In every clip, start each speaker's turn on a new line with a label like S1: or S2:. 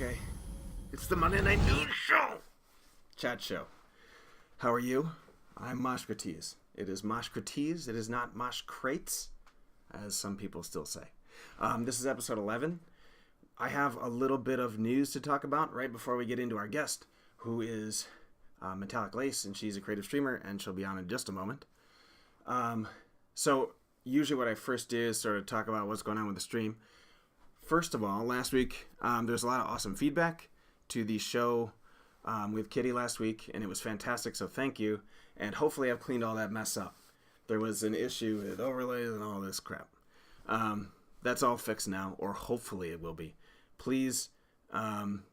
S1: Okay. It's the Monday Night News Show! Chat show. How are you? I'm Mosh. It is Mosh. It is not Mosh Crates, as some people still say. This is episode 11. I have a little bit of news to talk about right before we get into our guest, who is Metallic Lace, and she's a creative streamer, and she'll be on in just a moment. So, usually what I first do is sort of talk about what's going on with the stream. First of all, last week, there was a lot of awesome feedback to the show with Kitty last week, and it was fantastic, so thank you. And hopefully I've cleaned all that mess up. There was an issue with overlays and all this crap. That's all fixed now, or hopefully it will be. Please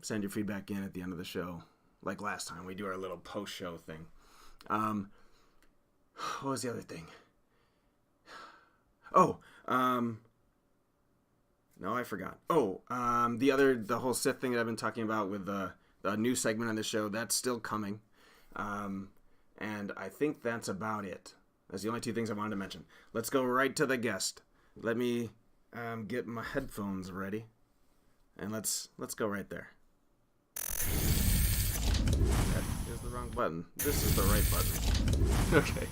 S1: send your feedback in at the end of the show, like last time. We do our little post-show thing. What was the other thing? No, I forgot. The whole Sith thing that I've been talking about with the new segment on the show, that's still coming. And I think that's about it. That's the only two things I wanted to mention. Let's go right to the guest. Let me get my headphones ready. And let's go right there. That is the wrong button. This is the right button. Okay.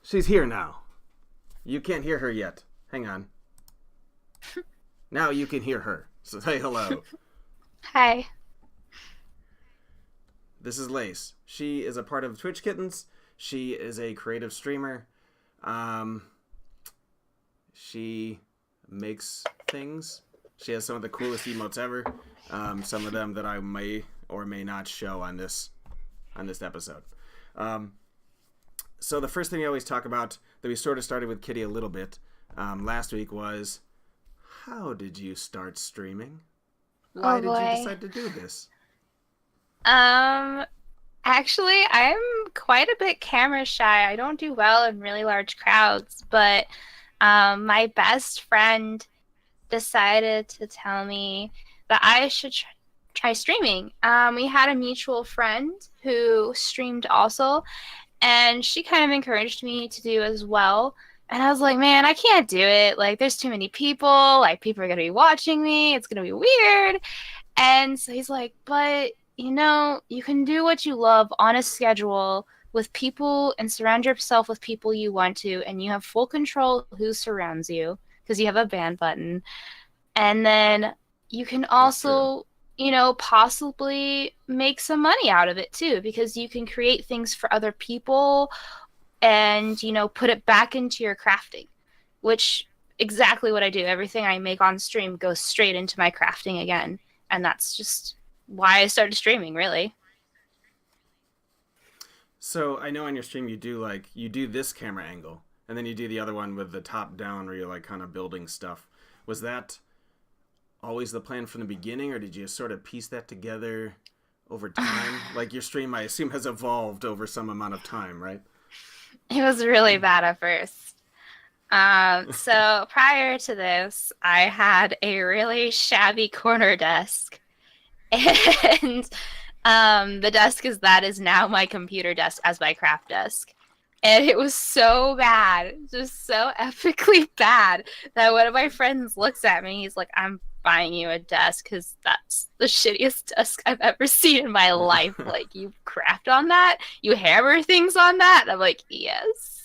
S1: She's here now. You can't hear her yet. Hang on. Now you can hear her. So say hello.
S2: Hi.
S1: This is Lace. She is a part of Twitch Kittens. She is a creative streamer. She makes things. She has some of the coolest emotes ever. Some of them that I may or may not show on this episode. So the first thing we always talk about, that we sort of started with Kitty a little bit last week, was how did you start streaming? Why did you decide to do this?
S2: Actually, I'm quite a bit camera shy. I don't do well in really large crowds, but my best friend decided to tell me that I should try streaming. We had a mutual friend who streamed also, and she kind of encouraged me to do as well. And I was like, man, I can't do it. Like, there's too many people. Like, people are going to be watching me. It's going to be weird. And so he's like, but, you can do what you love on a schedule with people and surround yourself with people you want to. And you have full control who surrounds you because you have a ban button. And then you can also, possibly make some money out of it too, because you can create things for other people and, put it back into your crafting, which exactly what I do. Everything I make on stream goes straight into my crafting again. And that's just why I started streaming, really.
S1: So I know on your stream you do this camera angle, and then you do the other one with the top down where you're like kind of building stuff. Was that always the plan from the beginning, or did you sort of piece that together over time? Like, your stream, I assume, has evolved over some amount of time, right?
S2: It was really bad at first. So prior to this, I had a really shabby corner desk. And the desk is now my computer desk as my craft desk. And it was so bad, just so epically bad, that one of my friends looks at me. He's like, I'm buying you a desk because that's the shittiest desk I've ever seen in my life. Like, you craft on that? You hammer things on that? And I'm like, yes.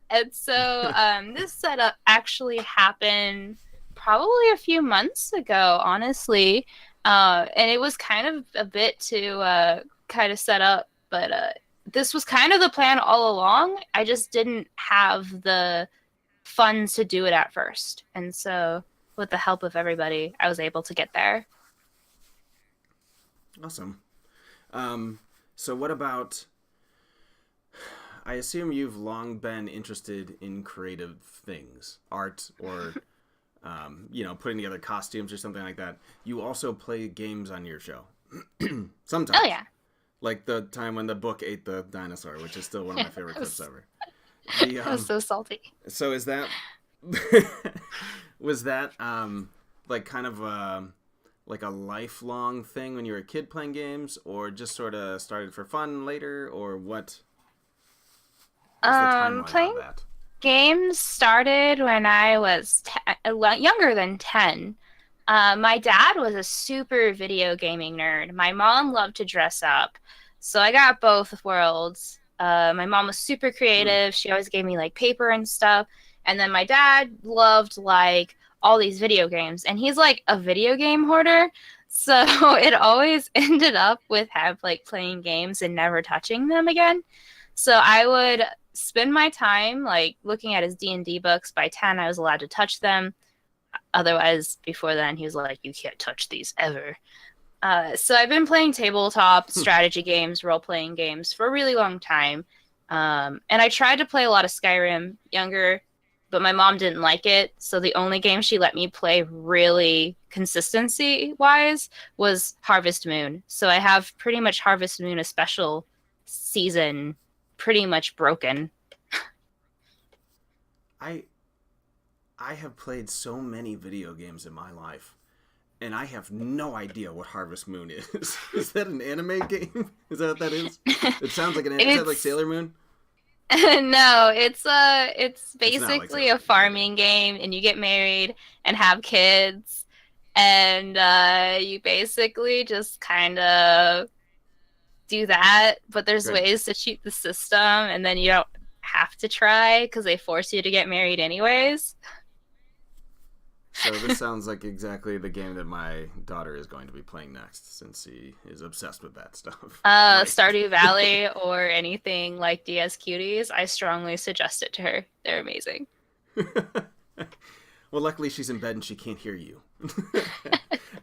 S2: And so this setup actually happened probably a few months ago, honestly. And it was kind of a bit to kind of set up, but this was kind of the plan all along. I just didn't have the funds to do it at first. And so with the help of everybody, I was able to get there.
S1: Awesome. So what about, I assume you've long been interested in creative things, art, or, putting together costumes or something like that. You also play games on your show. Sometimes.
S2: Oh, yeah.
S1: Like the time when the book ate the dinosaur, which is still one of my favorite clips ever.
S2: That was so salty.
S1: So is that... was that like kind of like a lifelong thing when you were a kid playing games, or just sort of started for fun later, or what? What's the timeline
S2: Playing
S1: on that?
S2: games started when I was younger than 10. My dad was a super video gaming nerd. My mom loved to dress up. So I got both worlds. My mom was super
S1: Hmm.
S2: creative. She always gave me like paper and stuff. And then my dad loved like all these video games. And he's like a video game hoarder. So it always ended up with have like playing games and never touching them again. So I would spend my time like looking at his D&D books. By 10, I was allowed to touch them. Otherwise, before then, he was like, "You can't touch these ever." So I've been playing tabletop strategy games, role playing games for a really long time. And I tried to play a lot of Skyrim younger, but my mom didn't like it. So the only game she let me play really consistency wise was Harvest Moon. So I have pretty much Harvest Moon, a special season, pretty much broken.
S1: I I have played so many video games in my life, and I have no idea what Harvest Moon is. Is that an anime game? Is that what that is? It sounds like an. Is that like
S2: It's
S1: Sailor Moon?
S2: no, it's
S1: It's not like
S2: basically
S1: Sailor
S2: a
S1: Moon. Okay.
S2: farming game and you get married and have kids and you basically just kind of do that, but there's
S1: Great.
S2: ways to cheat the system and then you don't have to try because they force you to get married anyways.
S1: So this sounds like exactly the game that my daughter is going to be playing next, since she is obsessed with that stuff. Great.
S2: Stardew Valley or anything like DS Cuties, I strongly suggest it to her. They're amazing.
S1: Well, luckily she's in bed and she can't hear you.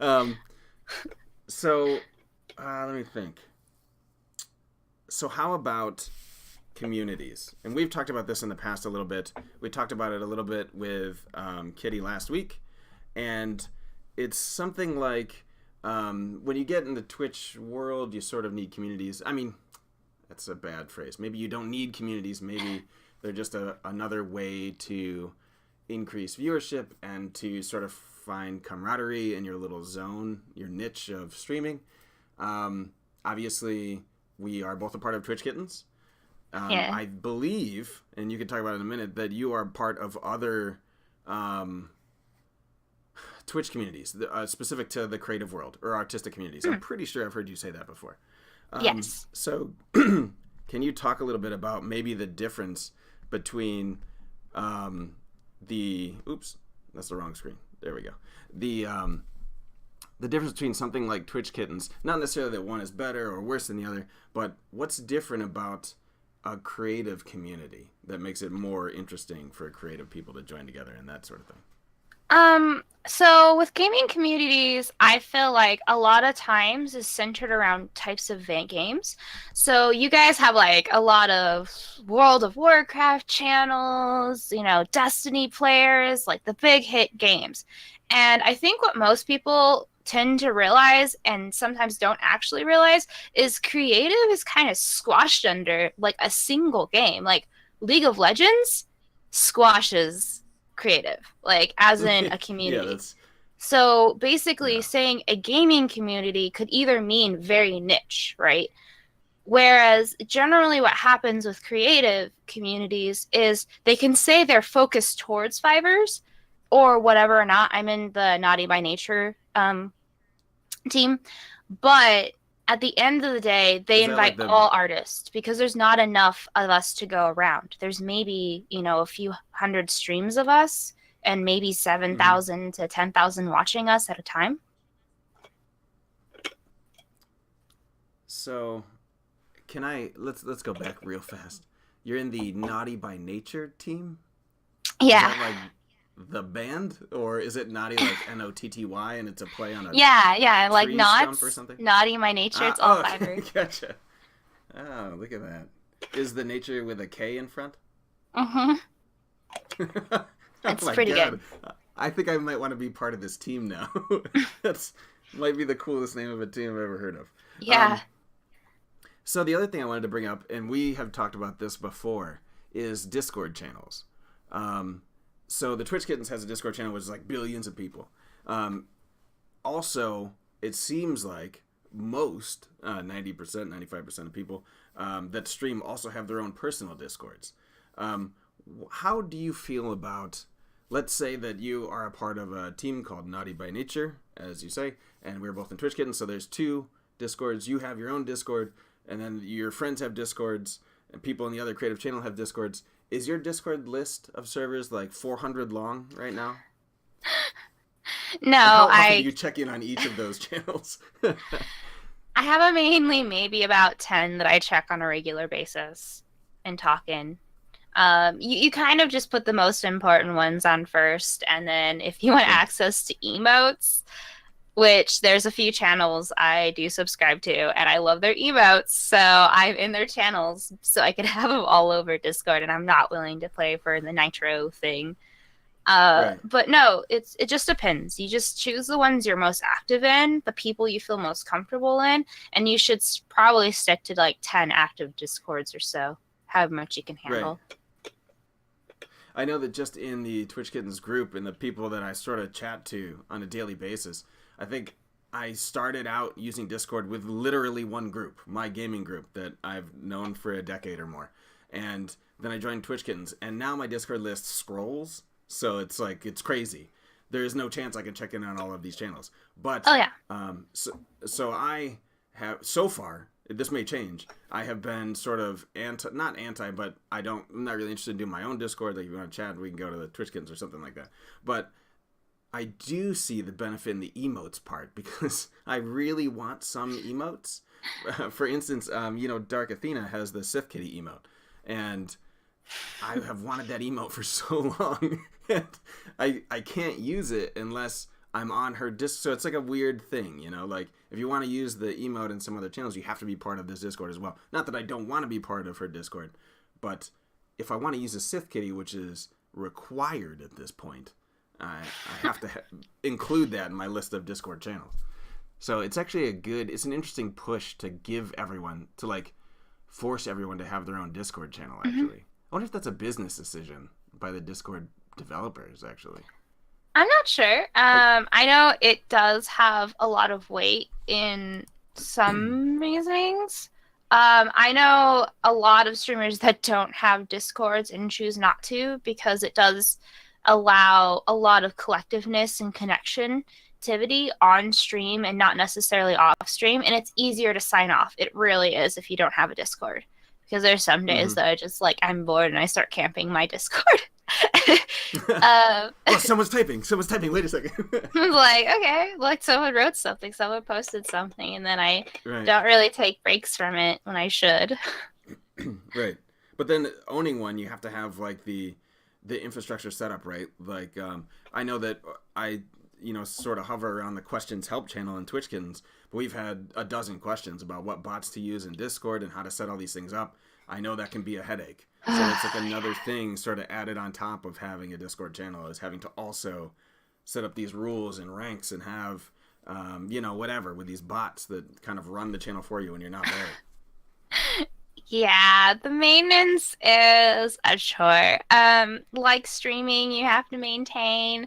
S1: um, so let me think. So how about communities? And we've talked about this in the past a little bit. We talked about it a little bit with Kitty last week, and it's something like when you get in the Twitch world, you sort of need communities. I mean, that's a bad phrase. Maybe you don't need communities. Maybe they're just another way to increase viewership and to sort of find camaraderie in your little zone, your niche of streaming. Obviously, we are both a part of Twitch Kittens.
S2: Yeah.
S1: I believe, and you can talk about it in a minute, that you are part of other um, Twitch communities specific to the creative world or artistic communities. I'm
S2: Hmm.
S1: pretty sure I've heard you say that before.
S2: Yes.
S1: So, can you talk a little bit about maybe the difference between the oops, that's the wrong screen. There we go. The difference between something like Twitch Kittens, not necessarily that one is better or worse than the other, but what's different about a creative community that makes it more interesting for creative people to join together and that sort of thing.
S2: So with gaming communities, I feel like a lot of times is centered around types of games. So you guys have like a lot of World of Warcraft channels, Destiny players, like the big hit games. And I think what most people tend to realize and sometimes don't actually realize is creative is kind of squashed under like a single game. Like League of Legends squashes creative, like as in a
S1: Yeah,
S2: community.
S1: that's
S2: So basically,
S1: yeah.
S2: saying a gaming community could either mean very niche, right? Whereas generally, what happens with creative communities is they can say they're focused towards fibers or whatever or not. I'm in the Naughty by Nature team, but at the end of the day, they
S1: Is that
S2: invite
S1: like the
S2: all artists because there's not enough of us to go around. There's maybe, a few hundred streams of us and maybe
S1: mhm.
S2: 7,000 to 10,000 watching us at a time.
S1: So can I let's go back real fast. You're in the Naughty by Nature team? Is
S2: Yeah.
S1: that like the band, or is it Naughty like Notty and it's a play on a
S2: Yeah, yeah. Like
S1: tree stump or
S2: knots,
S1: something?
S2: naughty my nature, it's all
S1: Oh, okay,
S2: fiber.
S1: gotcha. Oh, look at that. Is the nature with a K in front?
S2: Mm-hmm.
S1: Oh
S2: It's
S1: my
S2: pretty
S1: god.
S2: good.
S1: I think I might want to be part of this team now. That's might be the coolest name of a team I've ever heard of.
S2: Yeah.
S1: Um, so the other thing I wanted to bring up, and we have talked about this before, is Discord channels. Um, so the Twitch Kittens has a Discord channel which is like billions of people. Um, Also, it seems like most 90%, 95% of people that stream also have their own personal Discords. Um, how do you feel about let's say that you are a part of a team called Naughty by Nature, as you say, and we're both in Twitch Kittens, so there's two Discords. You have your own Discord, and then your friends have Discords, and people in the other creative channel have Discords. Is your Discord list of servers like 400 long right now?
S2: No,
S1: and how often do you check in on each of those channels?
S2: I have a mainly maybe about 10 that I check on a regular basis and talk in. You kind of just put the most important ones on first, and then if you want access to emotes, which there's a few channels I do subscribe to, and I love their emotes, so I'm in their channels so I can have them all over Discord, and I'm not willing to play for the Nitro thing. But no, it just depends. You just choose the ones you're most active in, the people you feel most comfortable in, and you should probably stick to like 10 active Discords or so, however much you can handle.
S1: Right. I know that just in the Twitch Kittens group and the people that I sort of chat to on a daily basis, I think I started out using Discord with literally one group, my gaming group that I've known for a decade or more. And then I joined Twitch Kittens, and now my Discord list scrolls, so it's like, it's crazy. There is no chance I can check in on all of these channels. But, so I have, so far, this may change, I have been sort of not anti, but I'm not really interested in doing my own Discord. Like, if you want to chat, we can go to the Twitch Kittens or something like that. But I do see the benefit in the emotes part, because I really want some emotes. For instance, Dark Athena has the Sith Kitty emote, and I have wanted that emote for so long, and I can't use it unless I'm on her disc. So it's like a weird thing, like if you want to use the emote in some other channels, you have to be part of this Discord as well. Not that I don't want to be part of her Discord, but if I want to use a Sith Kitty, which is required at this point, I have to include that in my list of Discord channels. So it's actually it's an interesting push to give everyone, to like force everyone to have their own Discord channel, actually. Mm-hmm. I wonder if that's a business decision by the Discord developers, actually.
S2: I'm not sure. I know it does have a lot of weight in some reasonings. I know a lot of streamers that don't have Discords and choose not to, because it does allow a lot of collectiveness and connectivity on stream and not necessarily off stream, and it's easier to sign off. It really is if you don't have a Discord, because there's some days that I just I'm bored and I start camping my Discord.
S1: Someone's typing. Wait a second.
S2: I was like, okay, like someone wrote something, someone posted something, and then I don't really take breaks from it when I should.
S1: Right. But then owning one, you have to have like the infrastructure set up, right? Like I know that I sort of hover around the questions help channel in Twitch Kittens, but we've had a dozen questions about what bots to use in Discord and how to set all these things up. I know that can be a headache. So it's like another thing sort of added on top of having a Discord channel, is having to also set up these rules and ranks and have, whatever, with these bots that kind of run the channel for you when you're not there.
S2: Yeah, the maintenance is a chore. Like streaming, you have to maintain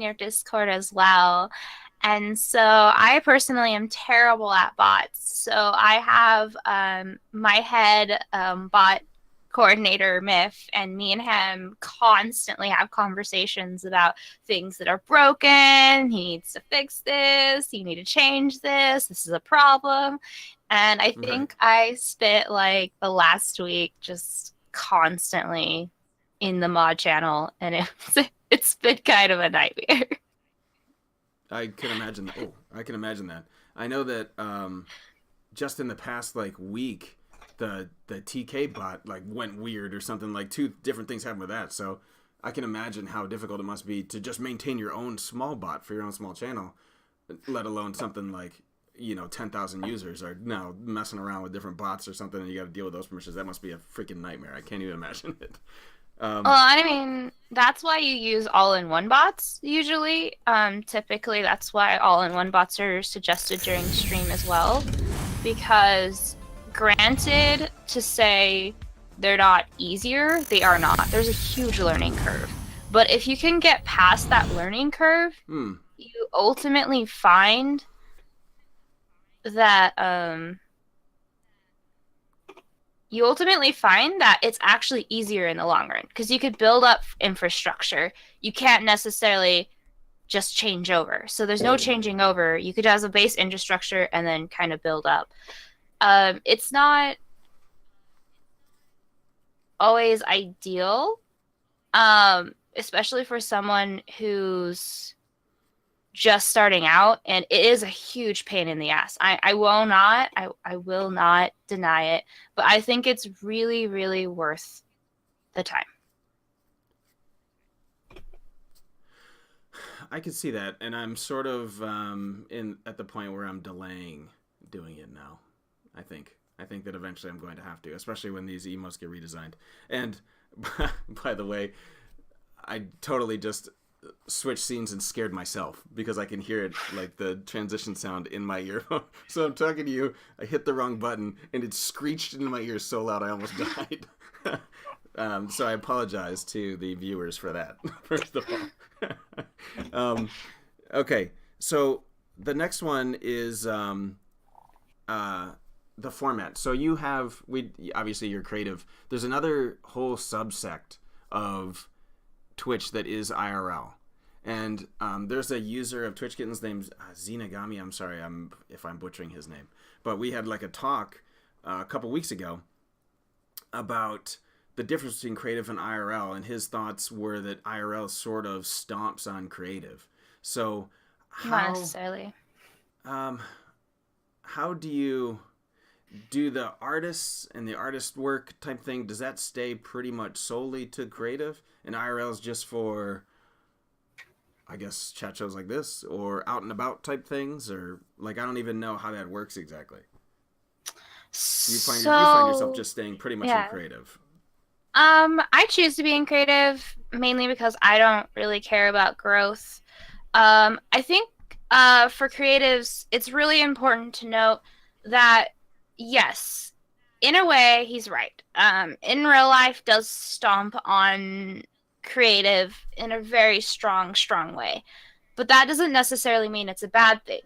S2: your Discord as well. And so I personally am terrible at bots. So I have my head bot coordinator, Miff, and me and him constantly have conversations about things that are broken. He needs to fix this. You need to change this. This is a problem. And I think I spent like the last week just constantly in the mod channel, and it's been kind of a nightmare.
S1: I can imagine that. I can imagine that. I know that just in the past week, the TK bot went weird or something. Like 2 different things happened with that. So I can imagine how difficult it must be to just maintain your own small bot for your own small channel, let alone something like 10,000 users are now messing around with different bots or something, and you got to deal with those permissions. That must be a freaking nightmare. I can't even imagine it.
S2: Well, I mean, that's why you use all-in-one bots usually. Typically, that's why all-in-one bots are suggested during stream as well. Because, granted, to say they're not easier, they are not. There's a huge learning curve. But if you can get past that learning curve, you ultimately find that you ultimately find that it's actually easier in the long run because you could build up infrastructure. You can't necessarily just change over. So there's no changing over. You could have a base infrastructure and then kind of build up. It's not always ideal, especially for someone who's just starting out, and it is a huge pain in the ass. I will not deny it, but I think it's really, really worth the time.
S1: I can see that, and I'm sort of in at the point where I'm delaying doing it now. I think that eventually I'm going to have to, especially when these emotes get redesigned. And by the way, I totally just switched scenes and scared myself because I can hear it, like the transition sound in my ear. So I'm talking to you, I hit the wrong button and it screeched into my ear so loud I almost died. So I apologize to the viewers for that, first of all. Okay, so the next one is the format. So you have, we obviously you're creative. There's another whole subsect of Twitch that is IRL. And there's a user of Twitch Kittens named Zenagami. I'm sorry if I'm butchering his name. But we had like a talk a couple weeks ago about the difference between creative and IRL. And his thoughts were that IRL sort of stomps on creative. So
S2: Not necessarily.
S1: How do you do the artists and the artist work type thing? Does that stay pretty much solely to creative, and IRL is just for, I guess, chat shows like this or out and about type things? Or like, I don't even know how that works exactly. You find yourself just staying pretty much in creative?
S2: I choose to be in creative mainly because I don't really care about growth. I think for creatives, it's really important to note that yes, in a way, he's right. In real life, does stomp on creative in a very strong, strong way, but that doesn't necessarily mean it's a bad thing.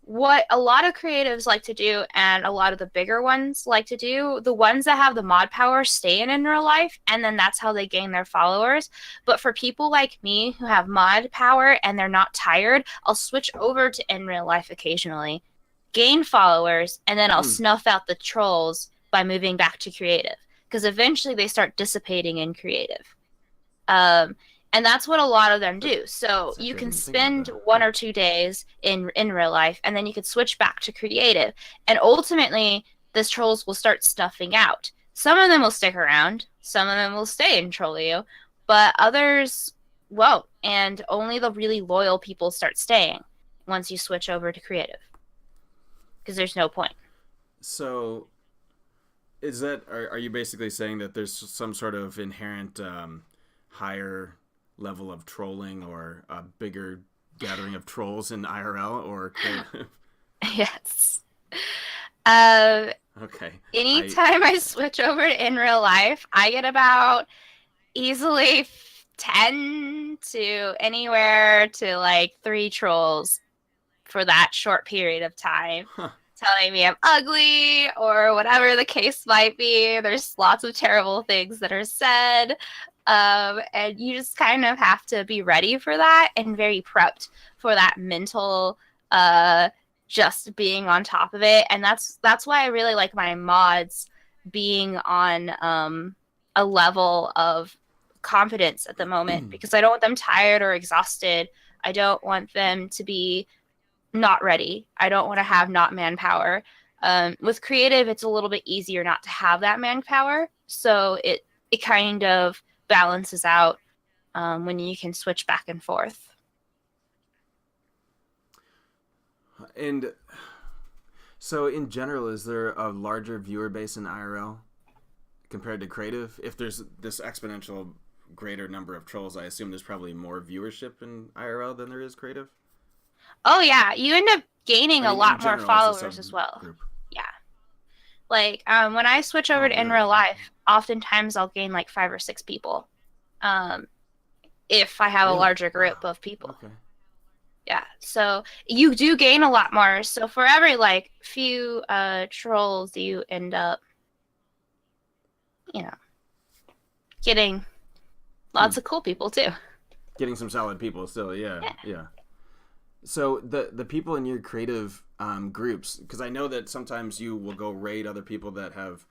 S2: What a lot of creatives like to do, and a lot of the bigger ones like to do, the ones that have the mod power stay in real life, and then that's how they gain their followers. But for people like me who have mod power and they're not tired, I'll switch over to in real life occasionally, gain followers, and then I'll snuff out the trolls by moving back to creative. Because eventually they start dissipating in creative. And that's what a lot of them do. So you can spend 1 or 2 days in real life, and then you could switch back to creative. And ultimately, these trolls will start snuffing out. Some of them will stick around. Some of them will stay and troll you, but others won't. And only the really loyal people start staying once you switch over to creative, because there's no point.
S1: So, are you basically saying that there's some sort of inherent higher level of trolling or a bigger gathering of trolls in IRL or creative?
S2: Yes.
S1: Okay.
S2: Anytime I switch over to in real life, I get about easily 10 to anywhere to like 3 trolls for that short period of time.
S1: Huh.
S2: Telling me I'm ugly or whatever the case might be. There's lots of terrible things that are said. And you just kind of have to be ready for that and very prepped for that mental just being on top of it. And that's why I really like my mods being on a level of confidence at the moment, because I don't want them tired or exhausted. I don't want them to be not ready. I don't want to have not manpower. With creative, it's a little bit easier not to have that manpower, so it kind of balances out when you can switch back and forth.
S1: And so, in general, is there a larger viewer base in IRL compared to creative? If there's this exponential greater number of trolls, I assume there's probably more viewership in IRL than there is creative.
S2: Oh yeah, you end up gaining a lot more followers as well. Yeah. Like when I switch over to in real life, oftentimes I'll gain like 5 or 6 people. If I have a larger group of people.
S1: Okay.
S2: Yeah. So you do gain a lot more. So for every like few trolls you end up you know, getting
S1: Hmm.
S2: lots of cool people too.
S1: Getting some solid people still. Yeah,
S2: Yeah.
S1: yeah. So the people in your creative groups, because I know that sometimes you will go raid other people that have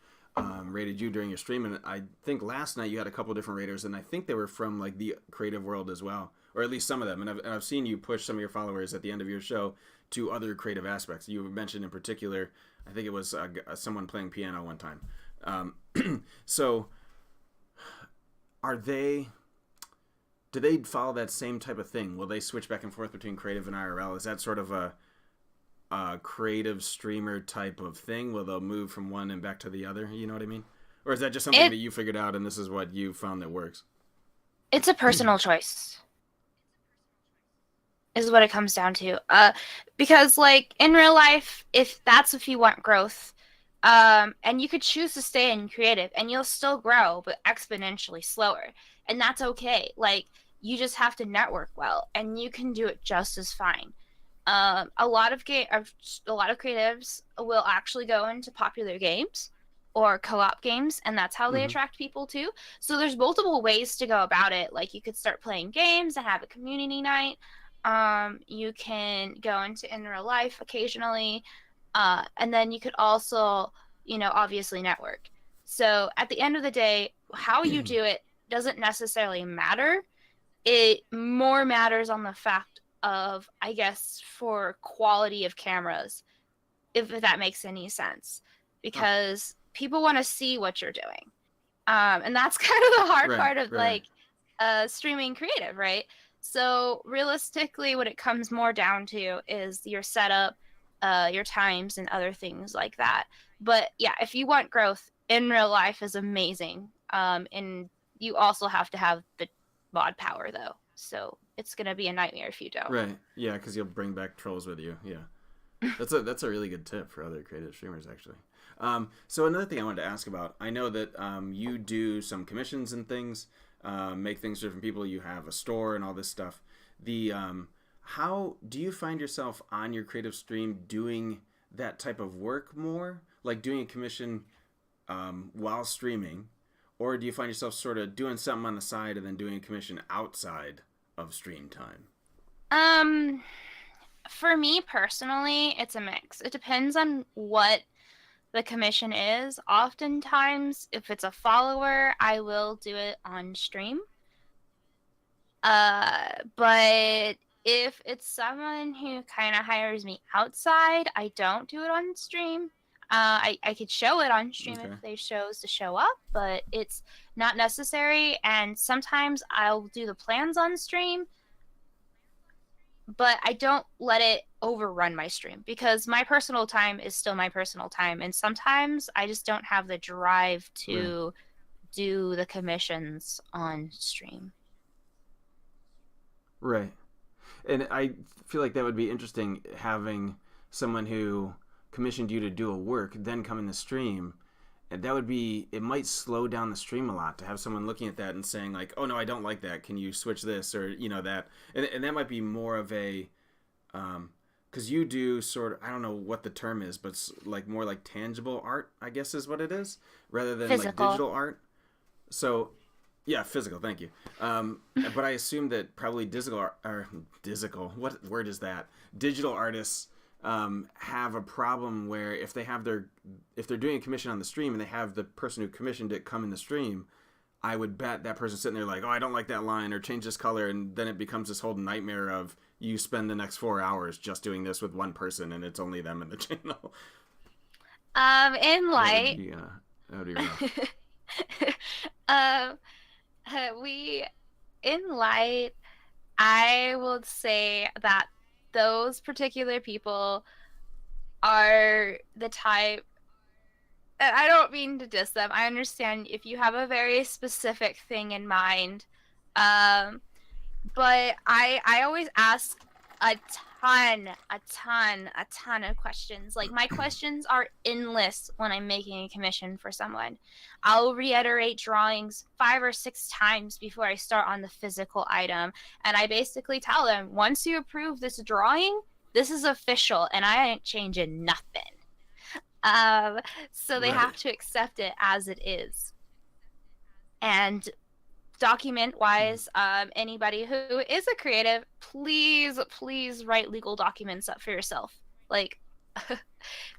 S1: rated you during your stream, and I think last night you had a couple different raiders, and I think they were from like the creative world as well, or at least some of them. And I've seen you push some of your followers at the end of your show to other creative aspects. You mentioned in particular, I think it was someone playing piano one time. Um, so are they? Do they follow that same type of thing? Will they switch back and forth between creative and IRL? Is that sort of a creative streamer type of thing? Will they move from one and back to the other? You know what I mean? Or is that just something
S2: It
S1: that you figured out and this is what you found that works?
S2: it's a personal choice, is what it comes down to. Because like in real life, if you want growth, and you could choose to stay in creative and you'll still grow, but exponentially slower. And that's okay. Like you just have to network well and you can do it just as fine. A lot of creatives will actually go into popular games or co-op games, and that's how they
S1: Mm-hmm.
S2: attract people too. So there's multiple ways to go about it. Like you could start playing games and have a community night. You can go into in real life occasionally, and then you could also, obviously network. So at the end of the day, how you do it doesn't necessarily matter. It more matters on the fact of, I guess, for quality of cameras, if that makes any sense,
S1: Oh,
S2: because people want to see what you're doing. And that's kind of the hard
S1: right,
S2: part of
S1: right.
S2: like streaming creative, right? So realistically, what it comes more down to is your setup, your times, and other things like that. But yeah, if you want growth in real life, is amazing. And you also have to have the mod power though, so it's gonna be a nightmare if you don't.
S1: Right. Yeah, because you'll bring back trolls with you. Yeah. That's a really good tip for other creative streamers, actually. So another thing I wanted to ask about, I know that you do some commissions and things, make things for different people. You have a store and all this stuff. The How do you find yourself on your creative stream doing that type of work more, like doing a commission while streaming, or do you find yourself sort of doing something on the side and then doing a commission outside of stream time?
S2: Um, for me personally, it's a mix. It depends on what the commission is. Oftentimes, if it's a follower, I will do it on stream. But if it's someone who kind of hires me outside, I don't do it on stream. I could show it on stream if
S1: Okay.
S2: they chose to show up, but it's not necessary. And sometimes I'll do the plans on stream, but I don't let it overrun my stream because my personal time is still my personal time. And sometimes I just don't have the drive
S1: Right.
S2: to do the commissions on stream.
S1: Right. And I feel like that would be interesting having someone who commissioned you to do a work then come in the stream. And that would be, it might slow down the stream a lot to have someone looking at that and saying like, oh no, I don't like that, can you switch this, or that. And that might be more of a because you do sort of, I don't know what the term is, but like more like tangible art, I guess is what it is, rather than like
S2: Physical.
S1: digital art. So yeah, physical. Thank you. But I assume that probably what word is that? Digital artists have a problem where if they're doing a commission on the stream and they have the person who commissioned it come in the stream, I would bet that person sitting there like, oh, I don't like that line or change this color, and then it becomes this whole nightmare of you spend the next 4 hours just doing this with one person and it's only them in the channel.
S2: In
S1: That would
S2: light,
S1: be rough.
S2: um, we in light, I would say that those particular people are the type. And I don't mean to diss them. I understand if you have a very specific thing in mind. Um, but I always ask a ton of questions. Like my questions are endless when I'm making a commission for someone. I'll reiterate drawings 5 or 6 times before I start on the physical item, and I basically tell them, once you approve this drawing, this is official, and I ain't changing nothing. Um, so they
S1: Right.
S2: have to accept it as it is. And document wise, anybody who is a creative, please write legal documents up for yourself. Like,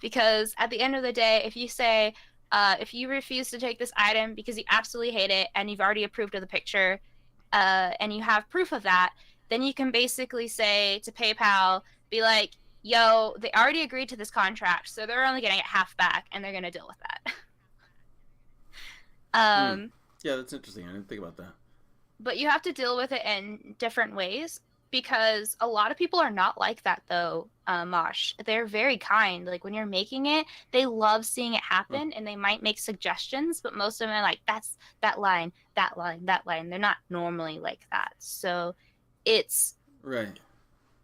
S2: because at the end of the day, if you say, if you refuse to take this item because you absolutely hate it and you've already approved of the picture, and you have proof of that, then you can basically say to PayPal, be like, yo, they already agreed to this contract, so they're only getting it half back and they're going to deal with that.
S1: Hmm.
S2: um,
S1: Yeah, that's interesting. I didn't think about that.
S2: but you have to deal with it in different ways because a lot of people are not like that though. Mosh, they're very kind. Like when you're making it, they love seeing it
S1: Huh.
S2: happen, and they might make suggestions, but most of them are like, that's that line, that line, that line. They're not normally like that. So it's
S1: Right.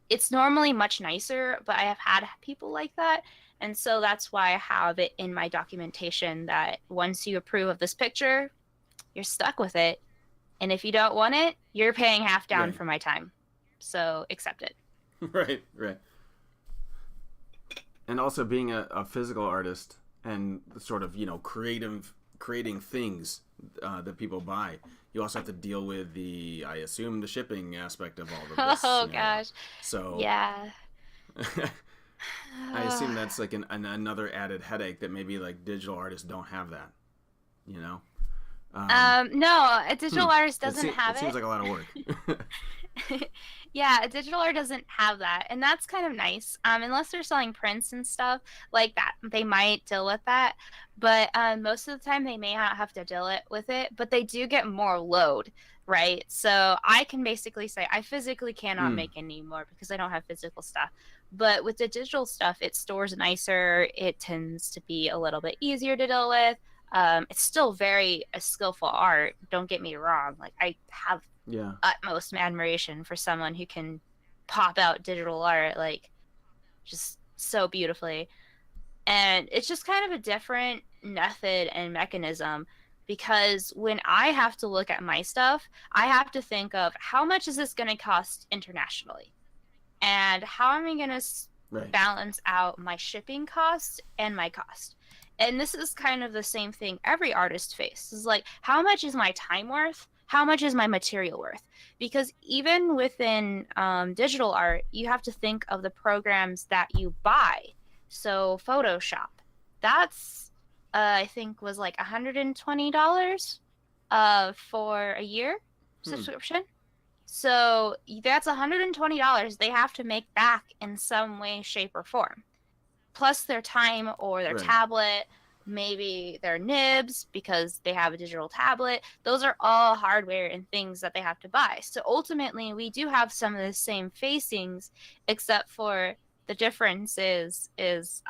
S2: it's normally much nicer, but I have had people like that. And so that's why I have it in my documentation that once you approve of this picture, you're stuck with it. And if you don't want it, you're paying half down
S1: Right.
S2: for my time. So accept it.
S1: Right. Right. And also being a physical artist and sort of creating things that people buy, you also have to deal with I assume the shipping aspect of all of this
S2: Oh
S1: scenario.
S2: gosh.
S1: So
S2: Yeah.
S1: I assume that's like another added headache that maybe like digital artists don't have that, you know.
S2: No, a digital artist doesn't
S1: It
S2: have
S1: seems
S2: it.
S1: like a lot of work.
S2: Yeah, a digital art doesn't have that, and that's kind of nice. Unless they're selling prints and stuff like that, they might deal with that. But most of the time, they may not have to deal with it. But they do get more load, right? So I can basically say I physically cannot
S1: Mm,
S2: make any more because I don't have physical stuff. But with the digital stuff, it stores nicer. It tends to be a little bit easier to deal with. It's still very a skillful art. Don't get me wrong. Like I have
S1: yeah.
S2: utmost admiration for someone who can pop out digital art like just so beautifully. And it's just kind of a different method and mechanism because when I have to look at my stuff, I have to think of how much is this going to cost internationally? And how am I going to
S1: Right.
S2: balance out my shipping cost and my cost? And this is kind of the same thing every artist faces. Is like, how much is my time worth? How much is my material worth? Because even within digital art, you have to think of the programs that you buy. So Photoshop, that's I think was like $120 for a year
S1: Hmm.
S2: subscription. So that's $120 they have to make back in some way, shape, or form. Plus their time or their
S1: Right.
S2: tablet, maybe their nibs because they have a digital tablet. Those are all hardware and things that they have to buy. So ultimately, we do have some of the same facings, except for the difference is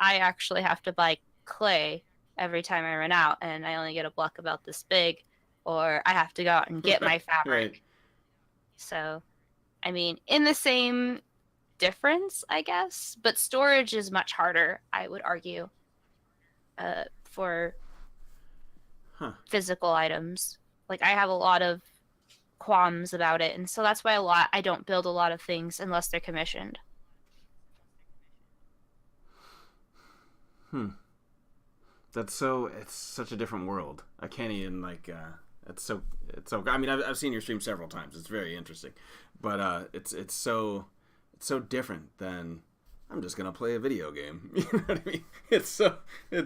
S2: I actually have to buy clay every time I run out, and I only get a block about this big, or I have to go out and get my
S1: Right.
S2: fabric. So I mean, in the same difference, I guess, but storage is much harder, I would argue, for
S1: Huh.
S2: physical items. Like I have a lot of qualms about it, and so that's why I don't build a lot of things unless they're commissioned.
S1: Hmm. That's so. It's such a different world. I can't even like. It's so. It's so. I mean, I've seen your stream several times. It's very interesting, but it's so different than I'm just gonna play a video game. You know what I mean? It's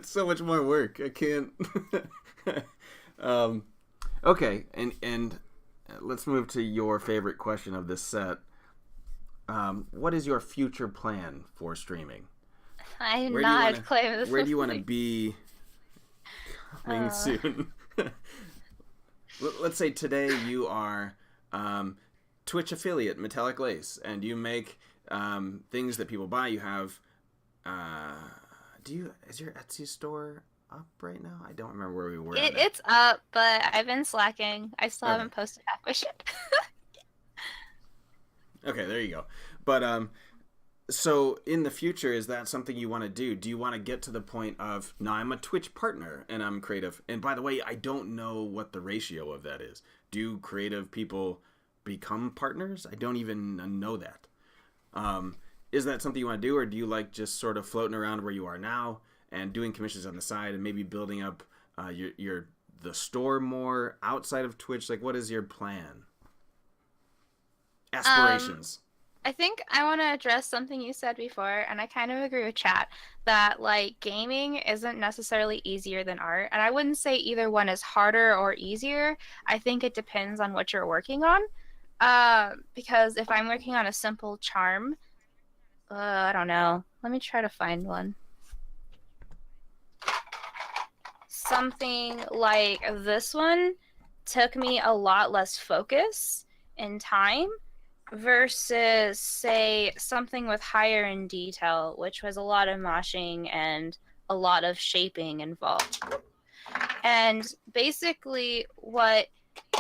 S1: so much more work. I can't. um, okay, and let's move to your favorite question of this set. What is your future plan for streaming?
S2: I'm
S1: Where do you want
S2: not
S1: to?
S2: claiming this
S1: Where do
S2: with
S1: you want to
S2: me.
S1: be coming
S2: Uh,
S1: soon? Let's say today you are Twitch affiliate Metallic Lace, and you make things that people buy. You have uh, is your Etsy store up right now? I don't remember where we were at it.
S2: it's up, but I've been slacking. I still
S1: Okay,
S2: haven't posted half my shit.
S1: okay, there you go. But so in the future, is that something you want to do? Do you want to get to the point of, no, I'm a Twitch partner and I'm creative? And by the way, I don't know what the ratio of that is. Do creative people become partners? I don't even know that. Is that something you want to do, or do you like just sort of floating around where you are now and doing commissions on the side and maybe building up your the store more outside of Twitch? Like, what is your plan?
S2: Um,
S1: Aspirations.
S2: I think I want to address something you said before, and I kind of agree with chat that like gaming isn't necessarily easier than art. And I wouldn't say either one is harder or easier. I think it depends on what you're working on. Because if I'm working on a simple charm, I don't know. Let me try to find one. Something like this one took me a lot less focus and time versus, say, something with higher in detail, which was a lot of moshing and a lot of shaping involved. And basically, what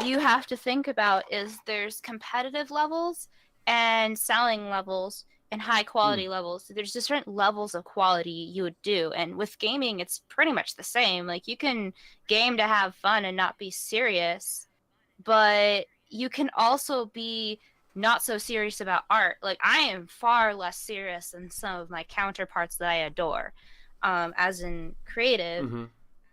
S2: you have to think about is there's competitive levels and selling levels and high quality levels. There's different levels of quality you would do. And with gaming, it's pretty much the same. Like, you can game to have fun and not be serious, but you can also be not so serious about art. Like, I am far less serious than some of my counterparts that I adore, as in creative,
S1: Mm-hmm.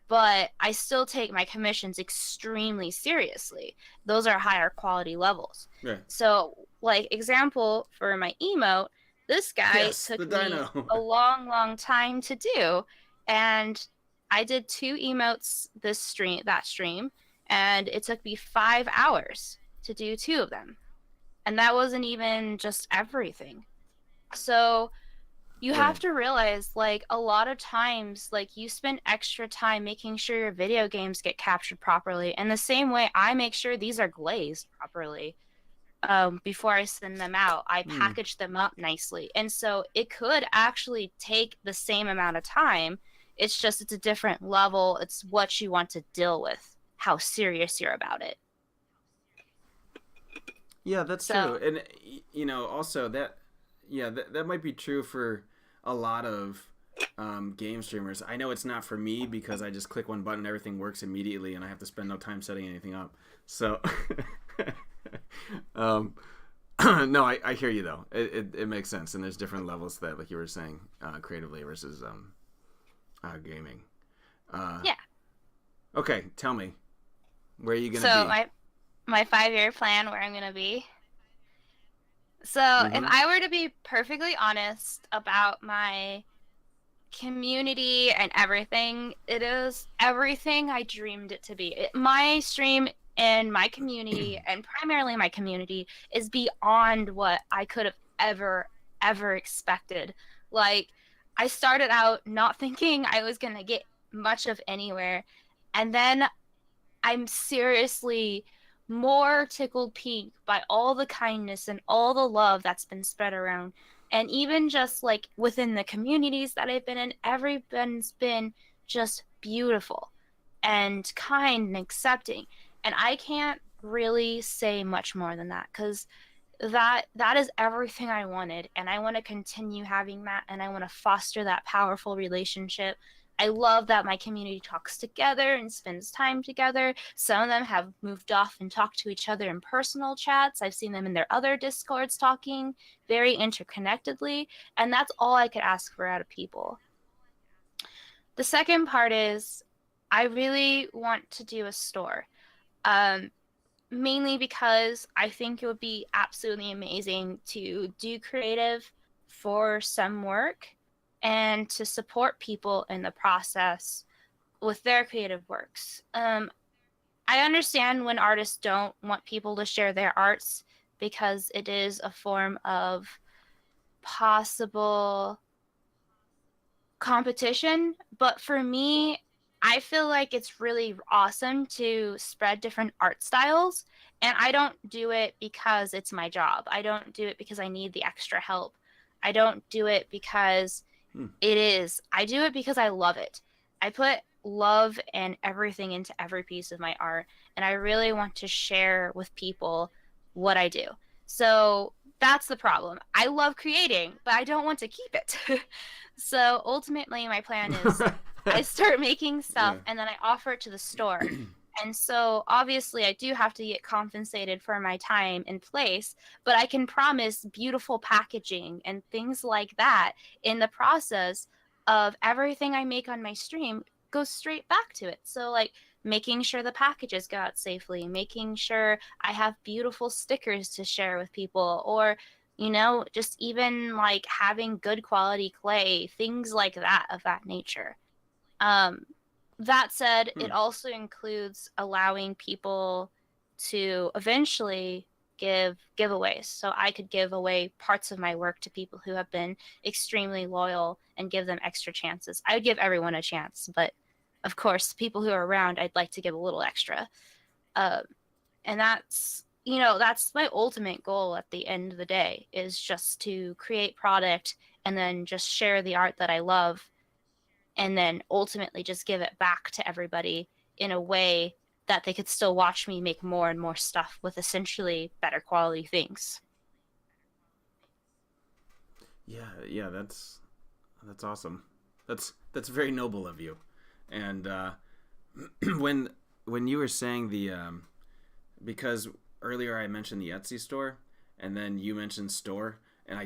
S2: but I still take my commissions extremely seriously. Those are higher quality levels.
S1: Yeah.
S2: So, like, example for my emote, this guy
S1: Yes, the
S2: took me
S1: dino.
S2: a long, long time to do. And I did 2 emotes that stream, and it took me 5 hours to do 2 of them. And that wasn't even just everything. So you have
S1: Right.
S2: to realize, like, a lot of times, like, you spend extra time making sure your video games get captured properly. And the same way I make sure these are glazed properly, before I send them out. I package them up nicely. And so it could actually take the same amount of time. It's just, it's a different level. It's what you want to deal with, how serious you're about it.
S1: Yeah, that's
S2: So,
S1: true. And also that, yeah, that might be true for a lot of game streamers. I know it's not for me because I just click one button and everything works immediately and I have to spend no time setting anything up. So, um, no, I hear you though. It makes sense. And there's different levels to that, like you were saying, creatively versus gaming.
S2: yeah.
S1: Okay, tell me, where are you
S2: So
S1: gonna be?
S2: my 5-year plan, where I'm gonna be. So if
S1: Mm-hmm.
S2: I were to be perfectly honest about my community and everything, it is everything I dreamed it to be. My stream and my community, and primarily my community, is beyond what I could have ever expected. Like, I started out not thinking I was gonna get much of anywhere, and then I'm seriously more tickled pink by all the kindness and all the love that's been spread around. And even just like within the communities that I've been in, everyone's been just beautiful and kind and accepting. And I can't really say much more than that, because that is everything I wanted, and I want to continue having that, and I want to foster that powerful relationship. I love that my community talks together and spends time together. Some of them have moved off and talked to each other in personal chats. I've seen them in their other discords talking very interconnectedly, and that's all I could ask for out of people. The second part is, I really want to do a store. um, Mainly because I think it would be absolutely amazing to do creative for some work and to support people in the process with their creative works. I understand when artists don't want people to share their arts because it is a form of possible competition, but for me, I feel like it's really awesome to spread different art styles, and I don't do it because it's my job. I don't do it because I need the extra help. I don't do it because
S1: Hmm.
S2: it is. I do it because I love it. I put love and everything into every piece of my art, and I really want to share with people what I do. So that's the problem. I love creating, but I don't want to keep it. So ultimately, my plan is I start making
S1: Yeah.
S2: stuff and then I offer it to the store. And so obviously, I do have to get compensated for my time and place, but I can promise beautiful packaging and things like that in the process of everything I make on my stream goes straight back to it. So, like, making sure the packages go out safely, making sure I have beautiful stickers to share with people, or, just even like having good quality clay, things like that of that nature. Um, that said,
S1: Hmm.
S2: it also includes allowing people to eventually give giveaways. So I could give away parts of my work to people who have been extremely loyal and give them extra chances. I would give everyone a chance, but of course, people who are around, I'd like to give a little extra. Um, and that's my ultimate goal at the end of the day, is just to create product and then just share the art that I love, and then ultimately just give it back to everybody in a way that they could still watch me make more and more stuff with essentially better quality things.
S1: Yeah, that's awesome. That's very noble of you. And when when you were saying the because earlier I mentioned the Etsy store, and then you mentioned store, and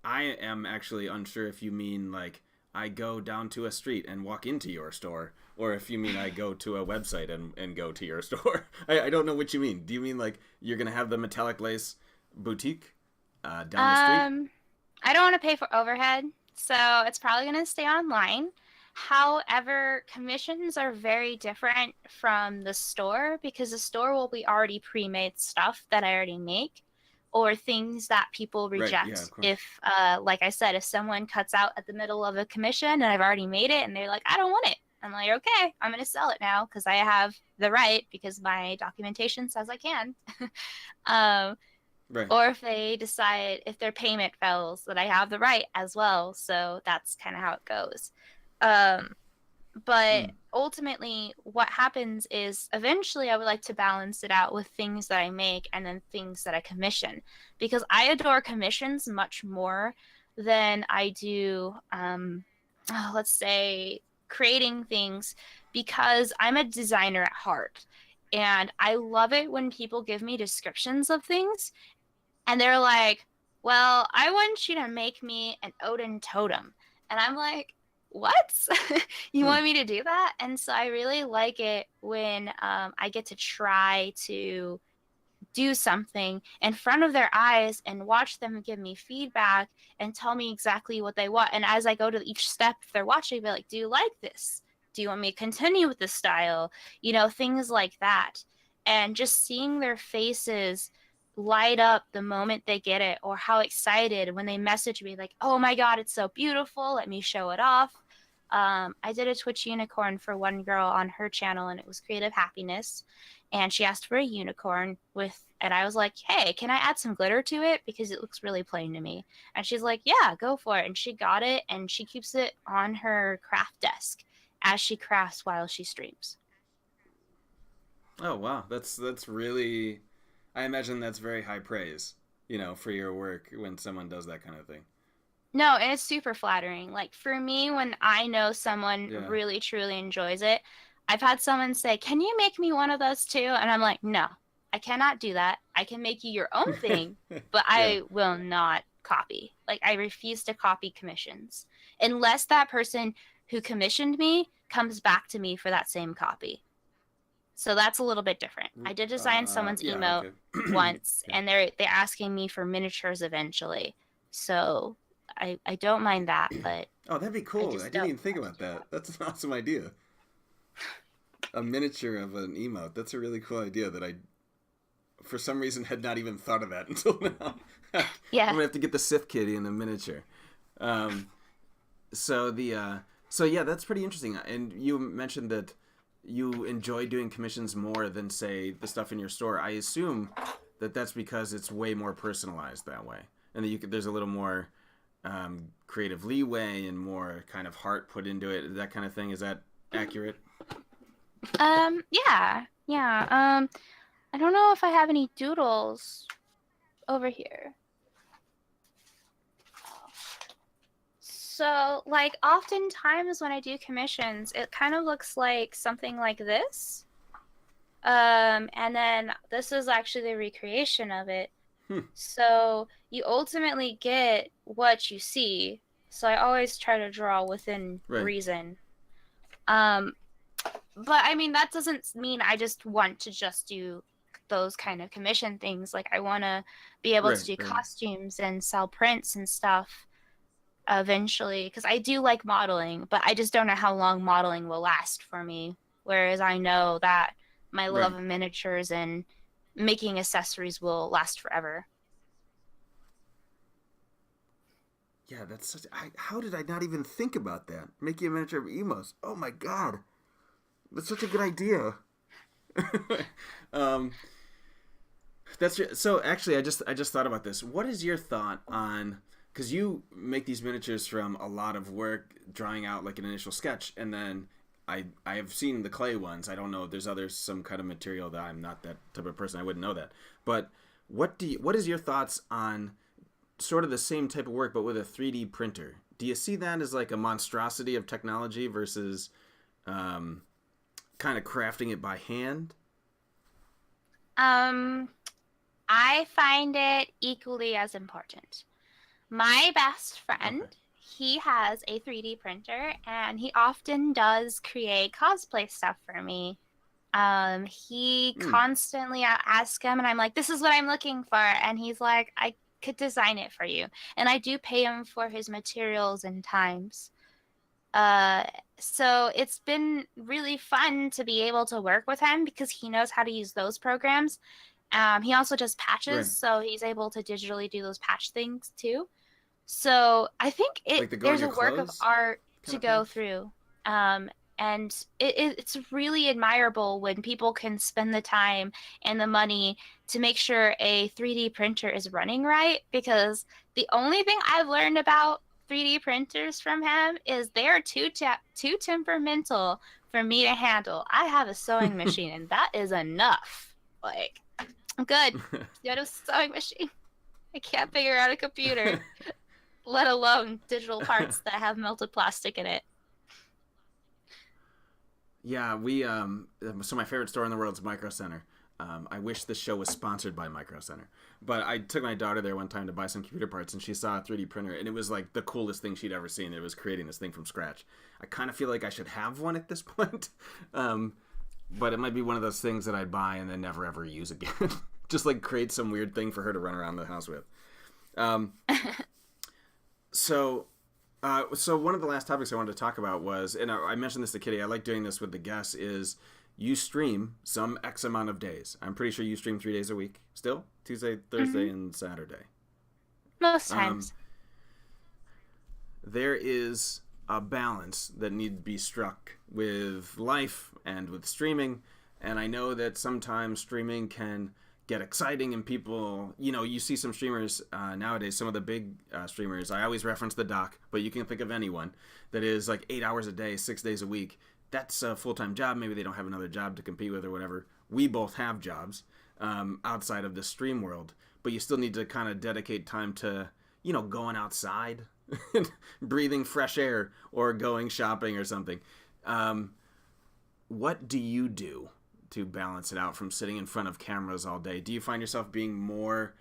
S1: I am actually unsure if you mean like I go down to a street and walk into your store, or if you mean I go to a website and go to your store. I don't know what you mean. Do you mean like you're gonna have the metallic lace boutique down the street?
S2: Um, I don't want to pay for overhead, so it's probably going to stay online. However, commissions are very different from the store because the store will be already pre-made stuff that I already make, or things that people
S1: Right. Yeah.
S2: reject.
S1: Of course.
S2: If, like I said, if someone cuts out at the middle of a commission and I've already made it and they're like, I don't want it, I'm like, okay, I'm going to sell it now because I have the right, because my documentation says I can. Um,
S1: Right.
S2: or if they decide, if their payment fails, that I have the right as well. So that's kind of how it goes. Um, but
S1: Hmm.
S2: ultimately, what happens is eventually I would like to balance it out with things that I make and then things that I commission, because I adore commissions much more than I do, let's say, creating things, because I'm a designer at heart. And I love it when people give me descriptions of things and they're like, well, I want you to make me an Odin totem. And I'm like, what? You
S1: Hmm.
S2: want me to do that? And so I really like it when I get to try to do something in front of their eyes and watch them give me feedback and tell me exactly what they want. And as I go to each step, if they're watching, be like, do you like this? Do you want me to continue with this style? Things like that. And just seeing their faces light up the moment they get it, or how excited when they message me, like, oh my God, it's so beautiful. Let me show it off. I did a Twitch unicorn for one girl on her channel, and it was Creative Happiness, and she asked for a unicorn and I was like, hey, can I add some glitter to it because it looks really plain to me? And she's like, yeah, go for it. And she got it, and she keeps it on her craft desk as she crafts while she streams.
S1: Oh wow, that's really. I imagine that's very high praise, for your work when someone does that kind of thing.
S2: No, and it's super flattering. Like for me, when I know someone
S1: Yeah.
S2: really truly enjoys it, I've had someone say, can you make me one of those too? And I'm like, no, I cannot do that. I can make you your own thing, but
S1: Yeah.
S2: I will not copy. Like I refuse to copy commissions unless that person who commissioned me comes back to me for that same copy. So that's a little bit different. I did design someone's
S1: Yeah.
S2: emote
S1: Okay.
S2: once,
S1: Yeah.
S2: and they're asking me for miniatures eventually. So I don't mind that, but
S1: Oh, that'd be
S2: I
S1: cool. I
S2: just
S1: didn't
S2: don't
S1: even think
S2: want to
S1: about
S2: do that.
S1: that. That's an awesome idea. A miniature of an emote. That's a really cool idea that I, for some reason, had not even thought of that until now. I'm
S2: Yeah.
S1: gonna have to get the Sith Kitty in a miniature. Um, so the so yeah, that's pretty interesting. And you mentioned that you enjoy doing commissions more than say the stuff in your store. I assume that that's because it's way more personalized that way, and that there's a little more creative leeway and more kind of heart put into it. That kind of thing. Is that accurate?
S2: Yeah. Yeah. I don't know if I have any doodles over here. So, like, oftentimes when I do commissions, it kind of looks like something like this. And then this is actually the recreation of it.
S1: Hmm.
S2: So you ultimately get what you see. So I always try to draw within
S1: Right.
S2: reason. Um, but I mean, that doesn't mean I just want to just do those kind of commission things. Like, I want to be able to
S1: Right,
S2: do
S1: right.
S2: costumes and sell prints and stuff eventually, because I do like modeling, but I just don't know how long modeling will last for me. Whereas I know that my love
S1: Right.
S2: of miniatures and making accessories will last forever.
S1: Yeah, that's such. How did I not even think about that? Making a miniature of emos. Oh my god, that's such a good idea. um, so. Actually, I just thought about this. What is your thought on? Because you make these miniatures from a lot of work, drawing out like an initial sketch, and then I have seen the clay ones. I don't know if there's others some kind of material that I'm not that type of person. I wouldn't know that. But what is your thoughts on sort of the same type of work but with a 3D printer? Do you see that as like a monstrosity of technology versus um, kind of crafting it by hand?
S2: Um, I find it equally as important. My best friend,
S1: Okay.
S2: he has a 3D printer and he often does create cosplay stuff for me. He
S1: Hmm.
S2: constantly I ask him and I'm like, this is what I'm looking for. And he's like, I could design it for you. And I do pay him for his materials and times. Uh, so it's been really fun to be able to work with him because he knows how to use those programs. He also does patches,
S1: Right.
S2: so he's able to digitally do those patch things too. So I think
S1: Like the go on
S2: there's
S1: your
S2: a work of
S1: clothes
S2: art
S1: kind
S2: to
S1: of
S2: go
S1: patch?
S2: through. Um, and it's really admirable when people can spend the time and the money to make sure a 3D printer is running right. Because the only thing I've learned about 3D printers from him is they are too temperamental for me to handle. I have a sewing machine, and that is enough. Like, I'm good. Got a sewing machine. I can't figure out a computer, let alone digital parts that have melted plastic in it.
S1: Yeah, we so my favorite store in the world is Micro Center. I wish this show was sponsored by Micro Center, but I took my daughter there one time to buy some computer parts, and she saw a 3D printer, and it was like the coolest thing she'd ever seen. It was creating this thing from scratch. I kind of feel like I should have one at this point, um, but it might be one of those things that I buy and then never ever use again. Just like create some weird thing for her to run around the house with. Um, so so one of the last topics I wanted to talk about was, and I mentioned this to Kitty. I like doing this with the guests. Is you stream some X amount of days. I'm pretty sure you stream 3 days a week still, Tuesday, Thursday,
S2: Hmm.
S1: and Saturday.
S2: Most
S1: Um,
S2: times.
S1: there is a balance that need to be struck with life and with streaming, and I know that sometimes streaming can get exciting and people, you see some streamers nowadays, some of the big streamers, I always reference the doc, but you can think of anyone that is like 8 hours a day, 6 days a week. That's a full-time job. Maybe they don't have another job to compete with or whatever. We both have jobs outside of the stream world, but you still need to kind of dedicate time to going outside, breathing fresh air, or going shopping or something. um, what do you do to balance it out from sitting in front of cameras all day? Do you find yourself being more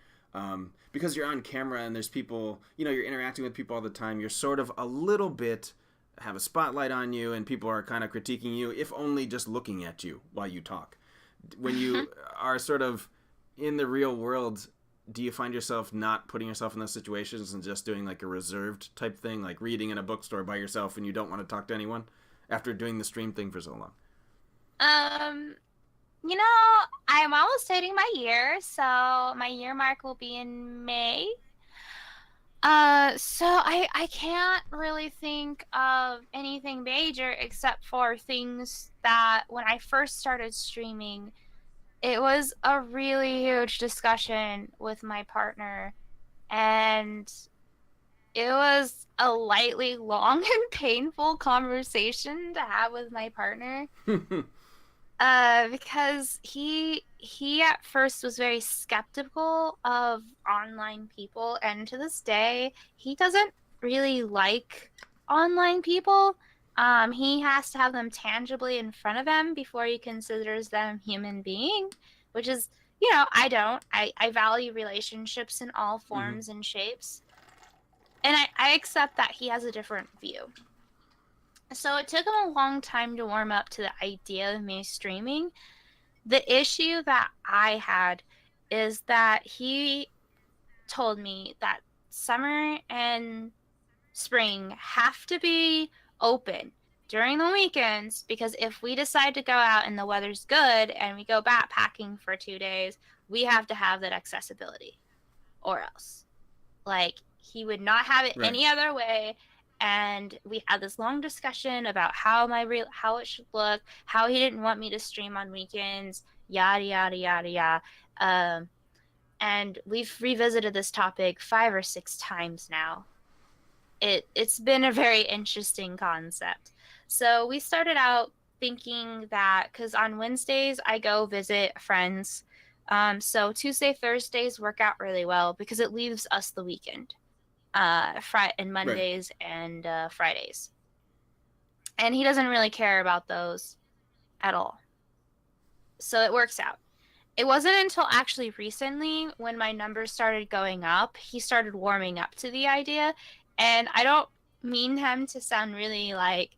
S1: because you're on camera and there's people, you're interacting with people all the time, you're sort of a little bit have a spotlight on you and people are kind of critiquing you, if only just looking at you while you talk. When you are sort of in the real world, do you find yourself not putting yourself in those situations and just doing like a reserved type thing, like reading in a bookstore by yourself and you don't want to talk to anyone after doing the stream thing for so long?
S2: um, I'm almost hitting my year, so my year mark will be in May. So I can't really think of anything major except for things that when I first started streaming, it was a really huge discussion with my partner, and it was a lightly long and painful conversation to have with my partner. Because he at first was very skeptical of online people, and to this day, he doesn't really like online people. He has to have them tangibly in front of him before he considers them human being, which is, I don't. I value relationships in all
S1: Hmm.
S2: forms and shapes, and I accept that he has a different view. So it took him a long time to warm up to the idea of me streaming. The issue that I had is that he told me that summer and spring have to be open during the weekends because if we decide to go out and the weather's good and we go backpacking for 2 days, we have to have that accessibility or else. Like, he would not have it
S1: Right.
S2: any other way. And we had this long discussion about how it should look, how he didn't want me to stream on weekends, yada yada yada yada. And we've revisited this topic 5 or 6 times now. It's been a very interesting concept. So we started out thinking that because on Wednesdays I go visit friends. So Tuesday, Thursdays work out really well because it leaves us the weekend. And
S1: Right.
S2: Mondays and Fridays. And he doesn't really care about those at all. So it works out. It wasn't until actually recently when my numbers started going up, he started warming up to the idea. And I don't mean him to sound really like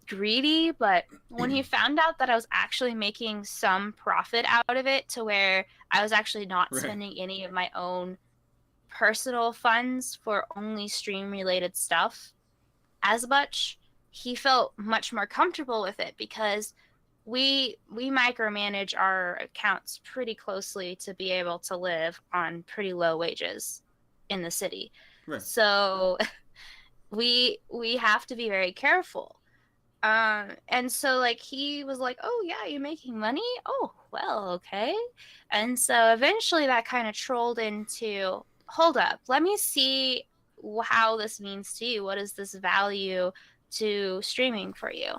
S2: greedy, but when he found out that I was actually making some profit out of it to where I was actually not
S1: Right.
S2: spending any of my own personal funds for only stream related stuff as much, he felt much more comfortable with it because we micromanage our accounts pretty closely to be able to live on pretty low wages in the city.
S1: Right.
S2: So we have to be very careful. And so like he was like, "Oh yeah, you're making money? Oh, well, okay." And so eventually that kind of trolled into, "Hold up, let me see how this means to you. What is this value to streaming for you?"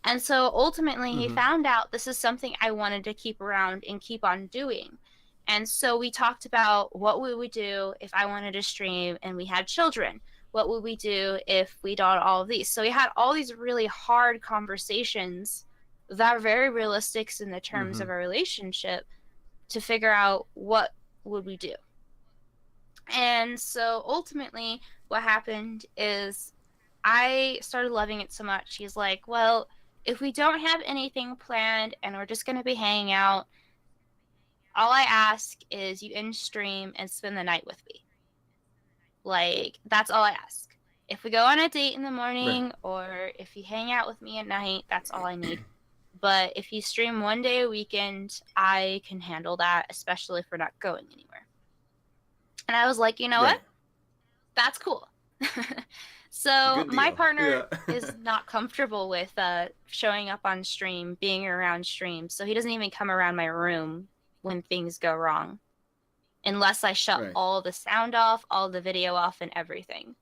S2: And so ultimately, he
S1: Mm-hmm.
S2: found out this is something I wanted to keep around and keep on doing. And so we talked about what we would do if I wanted to stream and we had children. What would we do if we did all of these? So we had all these really hard conversations that are very realistic in the terms
S1: Mm-hmm.
S2: of a relationship to figure out what would we do. And so ultimately, what happened is I started loving it so much. He's like, "Well, if we don't have anything planned and we're just going to be hanging out, all I ask is you in stream and spend the night with me." Like, that's all I ask. If we go on a date in the
S1: Right.
S2: morning or if you hang out with me at night, that's all I need. But if you stream one day a weekend, I can handle that, especially if we're not going anywhere. And I was like, "You know what?
S1: Right.
S2: That's cool." So
S1: Good
S2: my
S1: deal.
S2: partner
S1: Yeah.
S2: is not comfortable with showing up on stream, being around stream, so he doesn't even come around my room when things go wrong, unless I shut
S1: Right.
S2: all the sound off, all the video off, and everything.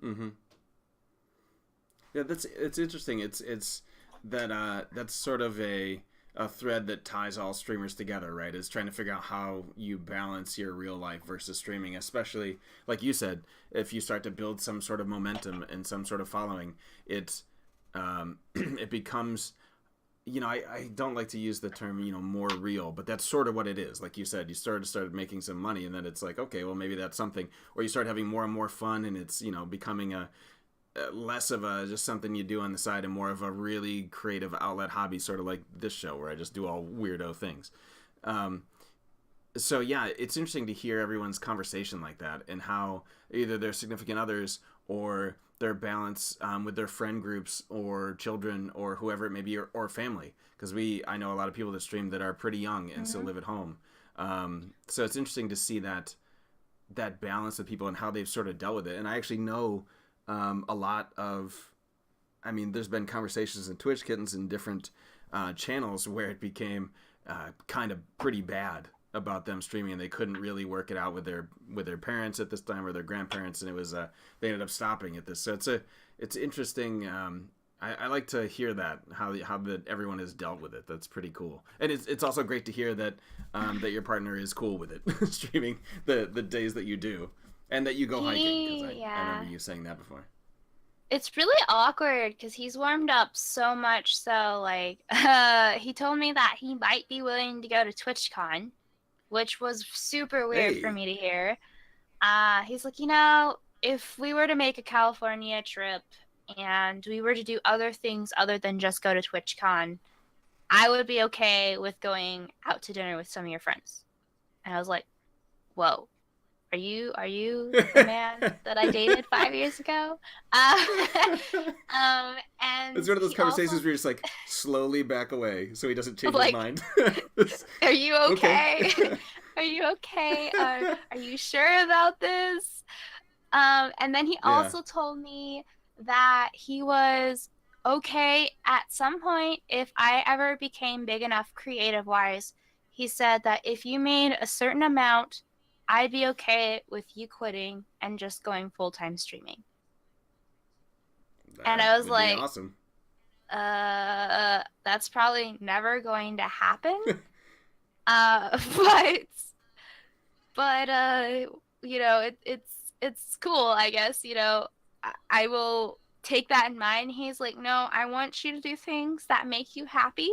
S1: Mm-hmm. Yeah, that's it's interesting. It's that that's sort of a thread that ties all streamers together, right? Is trying to figure out how you balance your real life versus streaming, especially like you said, if you start to build some sort of momentum and some sort of following, it it becomes I don't like to use the term, more real, but that's sort of what it is. Like you said, you started making some money, and then it's like, okay, well, maybe that's something. Or you start having more and more fun, and it's, becoming less of a just something you do on the side and more of a really creative outlet hobby, sort of like this show where I just do all weirdo things. Um, so yeah, it's interesting to hear everyone's conversation like that and how either their significant others or their balance with their friend groups or children or whoever it may be or family. Because I know a lot of people that stream that are pretty young and still
S2: Hmm.
S1: live at home. So it's interesting to see that balance with people and how they've sort of dealt with it. And I actually know a lot of, I mean, there's been conversations in Twitch Kittens and different channels where it became kind of pretty bad about them streaming and they couldn't really work it out with their parents at this time or their grandparents, and it was they ended up stopping at this. So it's interesting. I like to hear that how that everyone has dealt with it. That's pretty cool, and it's also great to hear that that your partner is cool with it streaming the days that you do, and that you go hiking because I remember
S2: Yeah.
S1: you saying that before.
S2: It's really awkward because he's warmed up so much. So, like, he told me that he might be willing to go to TwitchCon, which was super weird for
S1: Hey.
S2: me to hear. He's like, if we were to make a California trip and we were to do other things other than just go to TwitchCon, I would be okay with going out to dinner with some of your friends. And I was like, whoa, are you the man that I dated 5 years ago? Uh,
S1: It's
S2: and
S1: one of those
S2: he also
S1: conversations where you just like slowly back away so he doesn't change his
S2: like,
S1: mind.
S2: are you
S1: Okay.
S2: okay? Are you okay? Are you sure about this? And then he
S1: Yeah.
S2: also told me that he was okay at some point if I ever became big enough creative wise. He said that if you made a certain amount, I'd be okay with you quitting and just going full-time streaming. And
S1: That
S2: I was
S1: would be
S2: like,
S1: awesome.
S2: that's probably never going to happen. Uh, but but it's cool, I guess. I will take that in mind. He's like, no, I want you to do things that make you happy,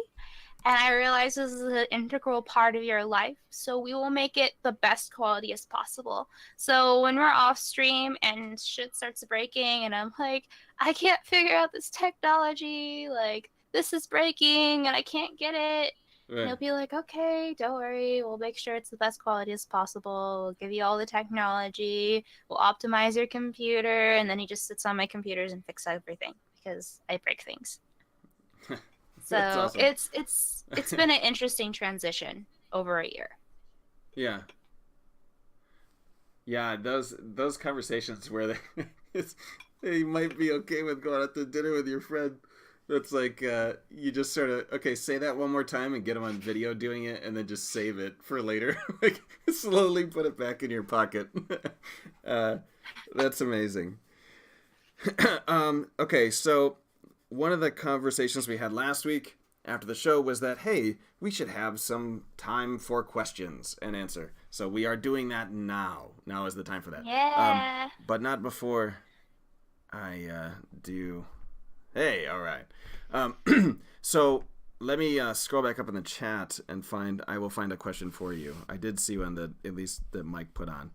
S2: and I realize this is an integral part of your life, so we will make it the best quality as possible. So when we're off stream and shit starts breaking and I'm like, I can't figure out this technology, like this is breaking and I can't get it, and
S1: Right.
S2: he'll be like, okay, don't worry. We'll make sure it's the best quality as possible. We'll give you all the technology. We'll optimize your computer. And then he just sits on my computers and fixes everything because I break things.
S1: That's
S2: So
S1: awesome.
S2: it's been an interesting transition over a year.
S1: Yeah. Yeah, those conversations where it's, you might be okay with going out to dinner with your friend. That's like you just sort of okay, say that one more time and get them on video doing it, and then just save it for later. Like slowly put it back in your pocket. uh, that's amazing. Okay, so one of the conversations we had last week after the show was that hey, we should have some time for questions and answer. So we are doing that now. Now is the time for that.
S2: Yeah.
S1: But not before I do. Hey, all right. So let me scroll back up in the chat and find. I will find a question for you. I did see one that at least that Mike put on.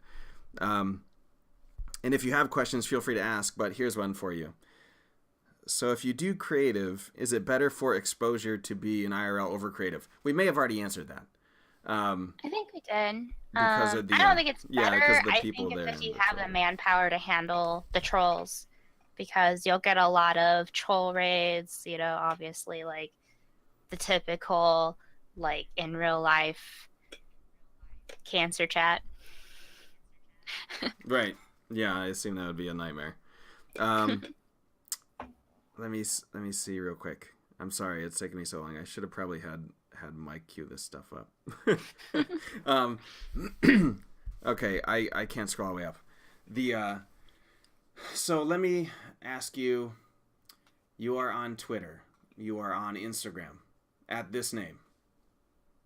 S1: And if you have questions, feel free to ask. But here's one for you. So if you do creative, is it better for exposure to be an IRL over creative? We may have already answered that.
S2: I think we did.
S1: Because of
S2: I
S1: the
S2: don't think it's
S1: yeah, because
S2: better.
S1: of the
S2: I
S1: people
S2: think it's
S1: there
S2: if
S1: and
S2: you
S1: the
S2: have the
S1: trolling.
S2: manpower to handle the trolls, because you'll get a lot of troll raids, obviously like the typical, like in real life cancer chat.
S1: Right. Yeah, I assume that would be a nightmare. Um, let me see real quick. I'm sorry it's taking me so long. I should have probably had Mike cue this stuff up. um, okay, I can't scroll all the way up. The so let me ask you. You are on Twitter. You are on Instagram at this name.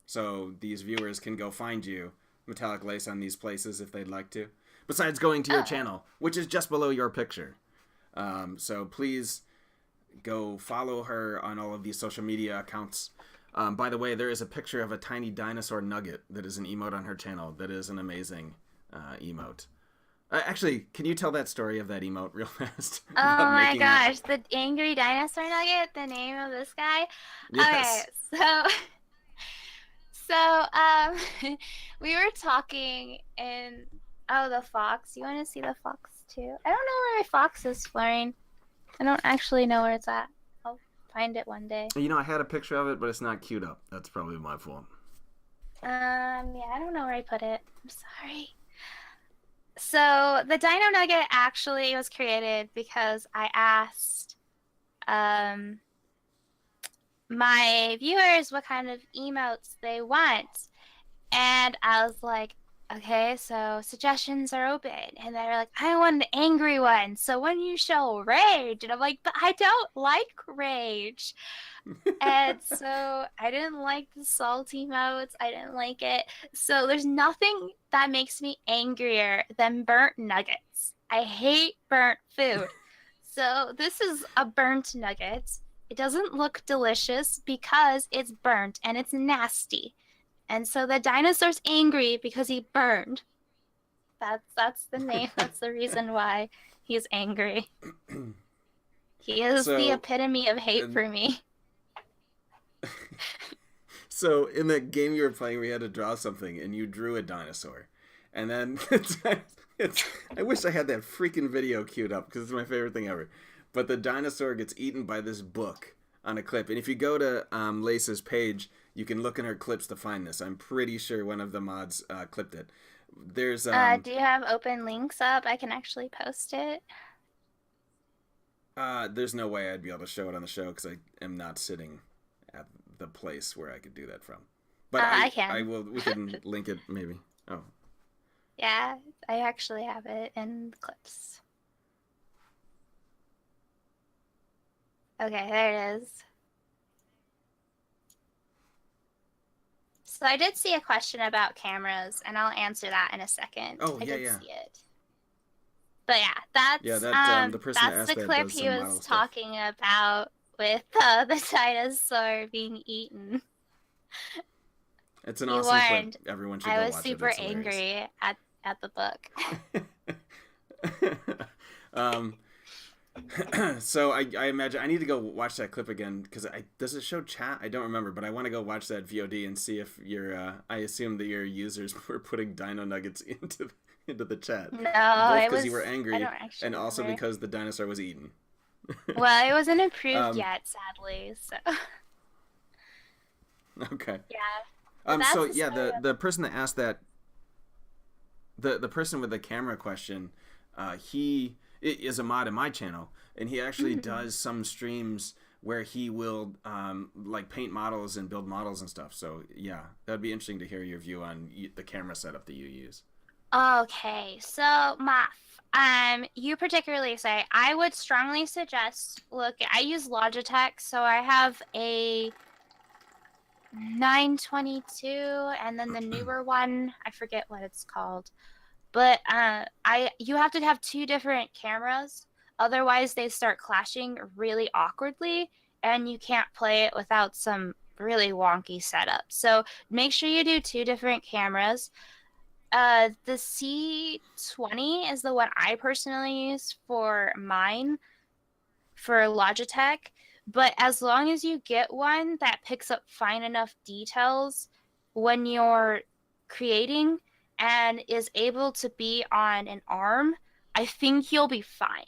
S1: So these viewers can go find you, Metallic Lace, on these places if they'd like to. Besides going to your
S2: Oh,
S1: channel, which is just below your picture. So please go follow her on all of these social media accounts. By the way, there is a picture of a tiny dinosaur nugget that is an emote on her channel. That is an amazing emote. Actually, can you tell that story of that emote real fast
S2: oh
S1: about
S2: my
S1: making that?
S2: gosh, the angry dinosaur nugget, the name of this guy. Okay,
S1: Yes.
S2: so so we were talking in the fox. You want to see the fox too? I don't know where my fox is, Florian. I don't actually know where it's at. I'll find it one day.
S1: You know, I had a picture of it, but it's not queued up. That's probably my fault.
S2: Yeah, I don't know where I put it. I'm sorry. So the Dino Nugget actually was created because I asked um my viewers what kind of emotes they want. And I was like, okay, so suggestions are open. And they were like, I want an angry one. So when you show rage, and I'm like, but I don't like rage. And so I didn't like the salty emotes. I didn't like it. So there's nothing that makes me angrier than burnt nuggets. I hate burnt food. So this is a burnt nugget. It doesn't look delicious because it's burnt and it's nasty. And so the dinosaur's angry because he burned. That's the name. That's the reason why he's angry. He is the
S1: So,
S2: epitome of hate
S1: and
S2: for me.
S1: so in the game you were playing, we had to draw something, and you drew a dinosaur, and then it's I wish I had that freaking video queued up because it's my favorite thing ever. But the dinosaur gets eaten by this book on a clip, and if you go to Lace's page, you can look in her clips to find this. I'm pretty sure one of the mods clipped it. There's
S2: Do you have open links up? I can actually post it.
S1: there's no way I'd be able to show it on the show because I am not sitting at the place where I could do that from. But
S2: I
S1: I
S2: can.
S1: will. We can link it maybe. Oh,
S2: Yeah, I actually have it in clips. Okay, there it is. So I did see a question about cameras, and I'll answer that in a second.
S1: oh
S2: I
S1: yeah,
S2: did
S1: yeah,
S2: see it. But yeah,
S1: yeah. That the person that
S2: that's
S1: asked
S2: the
S1: that
S2: clip
S1: does
S2: he
S1: some
S2: was
S1: model stuff.
S2: talking about with the dinosaur being eaten.
S1: It's an
S2: He
S1: awesome clip.
S2: warned.
S1: Everyone should
S2: I
S1: go
S2: was
S1: watch it.
S2: super
S1: It's hilarious.
S2: angry at the book.
S1: um, so I imagine I need to go watch that clip again because I does it show chat? I don't remember, but I want to go watch that VOD and see if your I assume that your users were putting Dino Nuggets into the chat,
S2: No,
S1: both
S2: it
S1: because you were
S2: was. I
S1: angry
S2: don't actually
S1: and also
S2: remember.
S1: because the dinosaur was eaten.
S2: Well, it wasn't approved
S1: um,
S2: yet, sadly. So
S1: okay.
S2: yeah, but
S1: So
S2: that's the
S1: yeah,
S2: story
S1: the person that asked that the person with the camera question, he is a mod in my channel, and he actually
S2: of.
S1: does some streams where he will like paint models and build models and stuff. So yeah, that'd be interesting to hear your view on the camera setup that you use.
S2: Okay, so Maf, you particularly say I would strongly suggest look. I use Logitech, so I have a 922, and then the newer one, I forget what it's called. But I you have to have two different cameras, otherwise they start clashing really awkwardly, and you can't play it without some really wonky setup. So make sure you do two different cameras. The C20 is the one I personally use for mine for Logitech, but as long as you get one that picks up fine enough details when you're creating and is able to be on an arm, I think you'll be fine.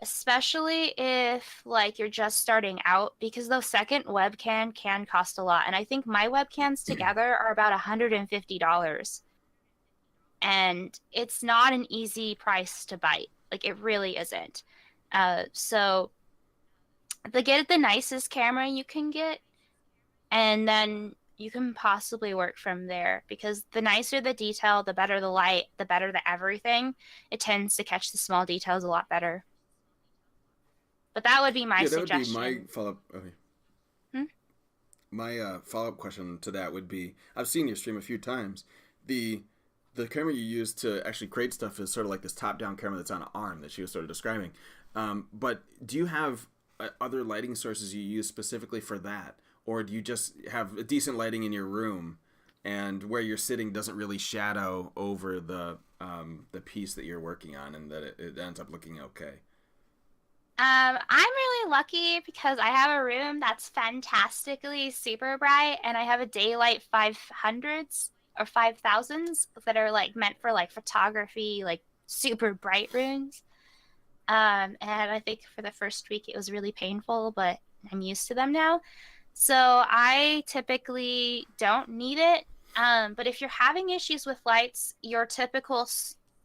S2: Especially if like you're just starting out, because the second webcam can cost a lot. And I think my webcams together are about $150. And it's not an easy price to bite. Like it really isn't. So get the nicest camera you can get, and then you can possibly work from there because the nicer the detail, the better the light, the better the everything. It tends to catch the small details a lot better. But that would be my
S1: Yeah, that would be my
S2: suggestion.
S1: follow up. Okay.
S2: Hmm?
S1: My follow up question to that would be: I've seen your stream a few times. The the camera you use to actually create stuff is sort of like this top down camera that's on an arm that she was sort of describing. But do you have other lighting sources you use specifically for that, or do you just have a decent lighting in your room, and where you're sitting doesn't really shadow over the piece that you're working on, and that it ends up looking okay?
S2: I'm really lucky because I have a room that's fantastically super bright, and I have a daylight 500s or 5000s that are like meant for like photography, like super bright rooms. And I think for the first week it was really painful, but I'm used to them now. So I typically don't need it. But if you're having issues with lights, your typical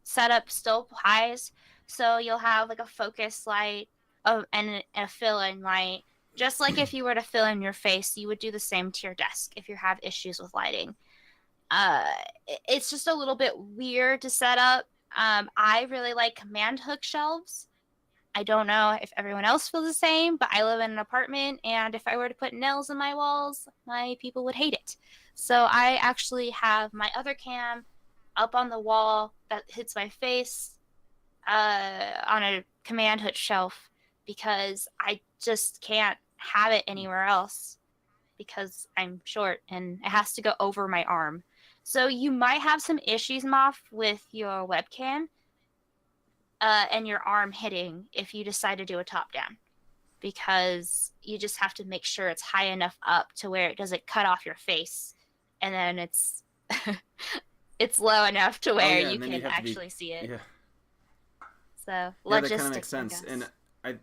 S2: setup still applies. So you'll have like a focus light and a fill-in light. Just like if you were to fill in your face, you would do the same to your desk if you have issues with lighting. Uh, it's just a little bit weird to set up. I really like command hook shelves. I don't know if everyone else feels the same, but I live in an apartment, and if I were to put nails in my walls, my people would hate it. So I actually have my other cam up on the wall that hits my face on a command hook shelf because I just can't have it anywhere else because I'm short and it has to go over my arm. So you might have some issues, Moff, with your webcam and your arm hitting if you decide to do a top down. because you just have to make sure it's high enough up to where it doesn't cut off your face, and then it's it's low enough to
S1: Oh
S2: where
S1: yeah,
S2: you
S1: and then you
S2: can
S1: have to be
S2: actually see it.
S1: yeah.
S2: So
S1: Yeah, that kind of makes
S2: logistics, I
S1: sense. And
S2: guess.
S1: I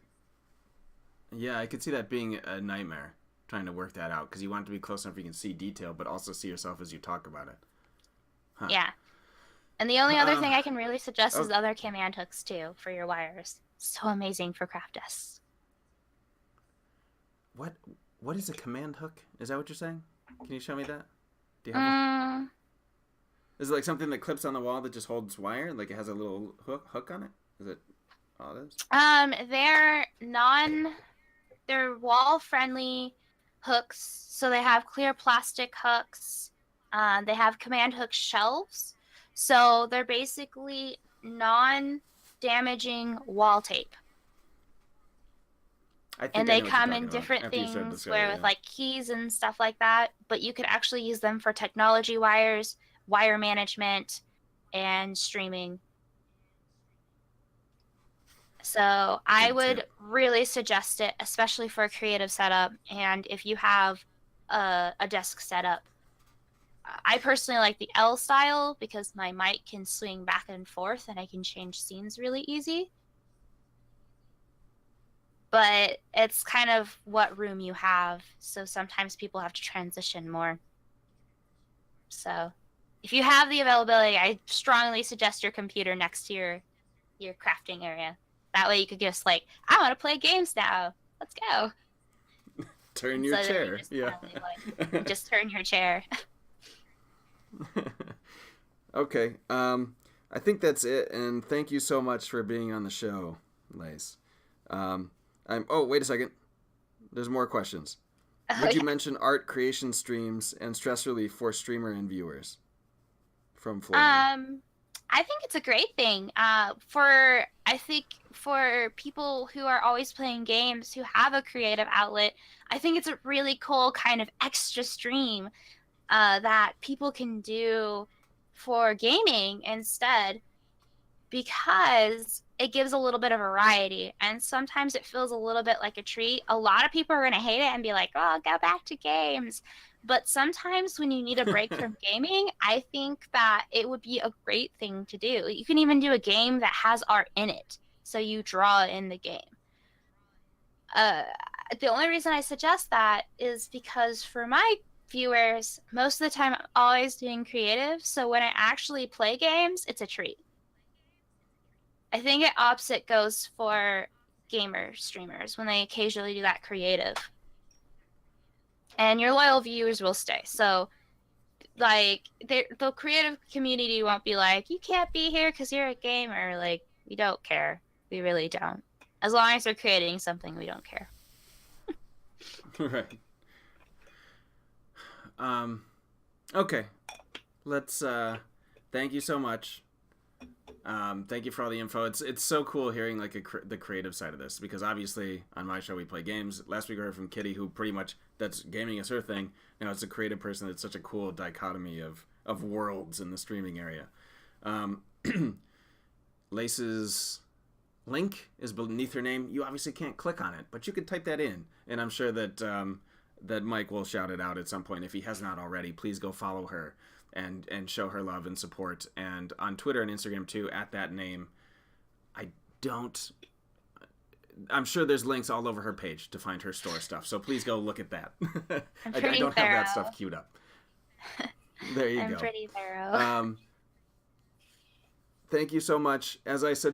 S1: yeah, I could see that being a nightmare trying to work that out because you want it to be close enough you can see detail, but also see yourself as you talk about it. Huh.
S2: Yeah. And the only other
S1: Um.
S2: thing I can really suggest is
S1: Oh,
S2: the other command hooks too for your wires. So amazing for craft desks.
S1: what what is a command hook? Is that what you're saying? Can you show me that? Do you have one?
S2: Mm,
S1: Is it like something that clips on the wall that just holds wire? Like it has a little hook on it? Is it all it is?
S2: they're they're wall friendly hooks, so they have clear plastic hooks. They have command hook shelves, so they're basically non damaging wall tape.
S1: I
S2: And
S1: think I
S2: they
S1: know what you're
S2: come
S1: talking
S2: in
S1: about
S2: different
S1: after you started
S2: things
S1: describing
S2: where
S1: it.
S2: with
S1: Yeah.
S2: like keys and stuff like that, but you could actually use them for technology wires, wire management, and streaming. So I
S1: Good
S2: would
S1: tip.
S2: really suggest it, especially for a creative setup. And if you have a desk setup, I personally like the L style because my mic can swing back and forth and I can change scenes really easy. But it's kind of what room you have. So sometimes people have to transition more. So if you have the availability, I strongly suggest your computer next to your crafting area. That way you could just like, I want to play games now. Let's go.
S1: Turn
S2: And
S1: your
S2: so then you
S1: chair.
S2: just
S1: Yeah.
S2: kind of like you just turn your chair.
S1: Okay. I think that's it, and thank you so much for being on the show, Lace. I'm. Oh, wait a second. There's more questions.
S2: Oh
S1: Would you
S2: yeah.
S1: mention art creation streams and stress relief for streamer and viewers? From Florian.
S2: Um, I think it's a great thing. For I think for people who are always playing games who have a creative outlet, I think it's a really cool kind of extra stream that people can do for gaming instead, because it gives a little bit of variety and sometimes it feels a little bit like a treat. A lot of people are going to hate it and be like, oh, go back to games. But sometimes when you need a break from gaming, I think that it would be a great thing to do. You can even do a game that has art in it. So you draw in the game. Uh, the only reason I suggest that is because for my viewers, most of the time I'm always doing creative. So when I actually play games, it's a treat. I think it opposite goes for gamer streamers when they occasionally do that creative. And your loyal viewers will stay. So, like, the creative community won't be like, you can't be here because you're a gamer. Like, we don't care. We really don't. As long as they're creating something, we don't care.
S1: Right. Okay. Let's. Thank you so much. Thank you for all the info. It's so cool hearing like the creative side of this because obviously on my show we play games. Last week we heard from Kitty, who pretty much that's gaming is her thing. Now it's a creative person. That's such a cool dichotomy of worlds in the streaming area. Um, Lace's link is beneath her name. You obviously can't click on it, but you could type that in, and I'm sure that that Mike will shout it out at some point if he has not already. Please go follow her and show her love and support. And on Twitter and Instagram too, at that name. I don't. I'm sure there's links all over her page to find her store stuff. So please go look at that.
S2: I'm
S1: I
S2: pretty
S1: don't
S2: thorough.
S1: have that stuff queued up. There you
S2: I'm
S1: go.
S2: pretty thorough.
S1: Thank you so much. As I said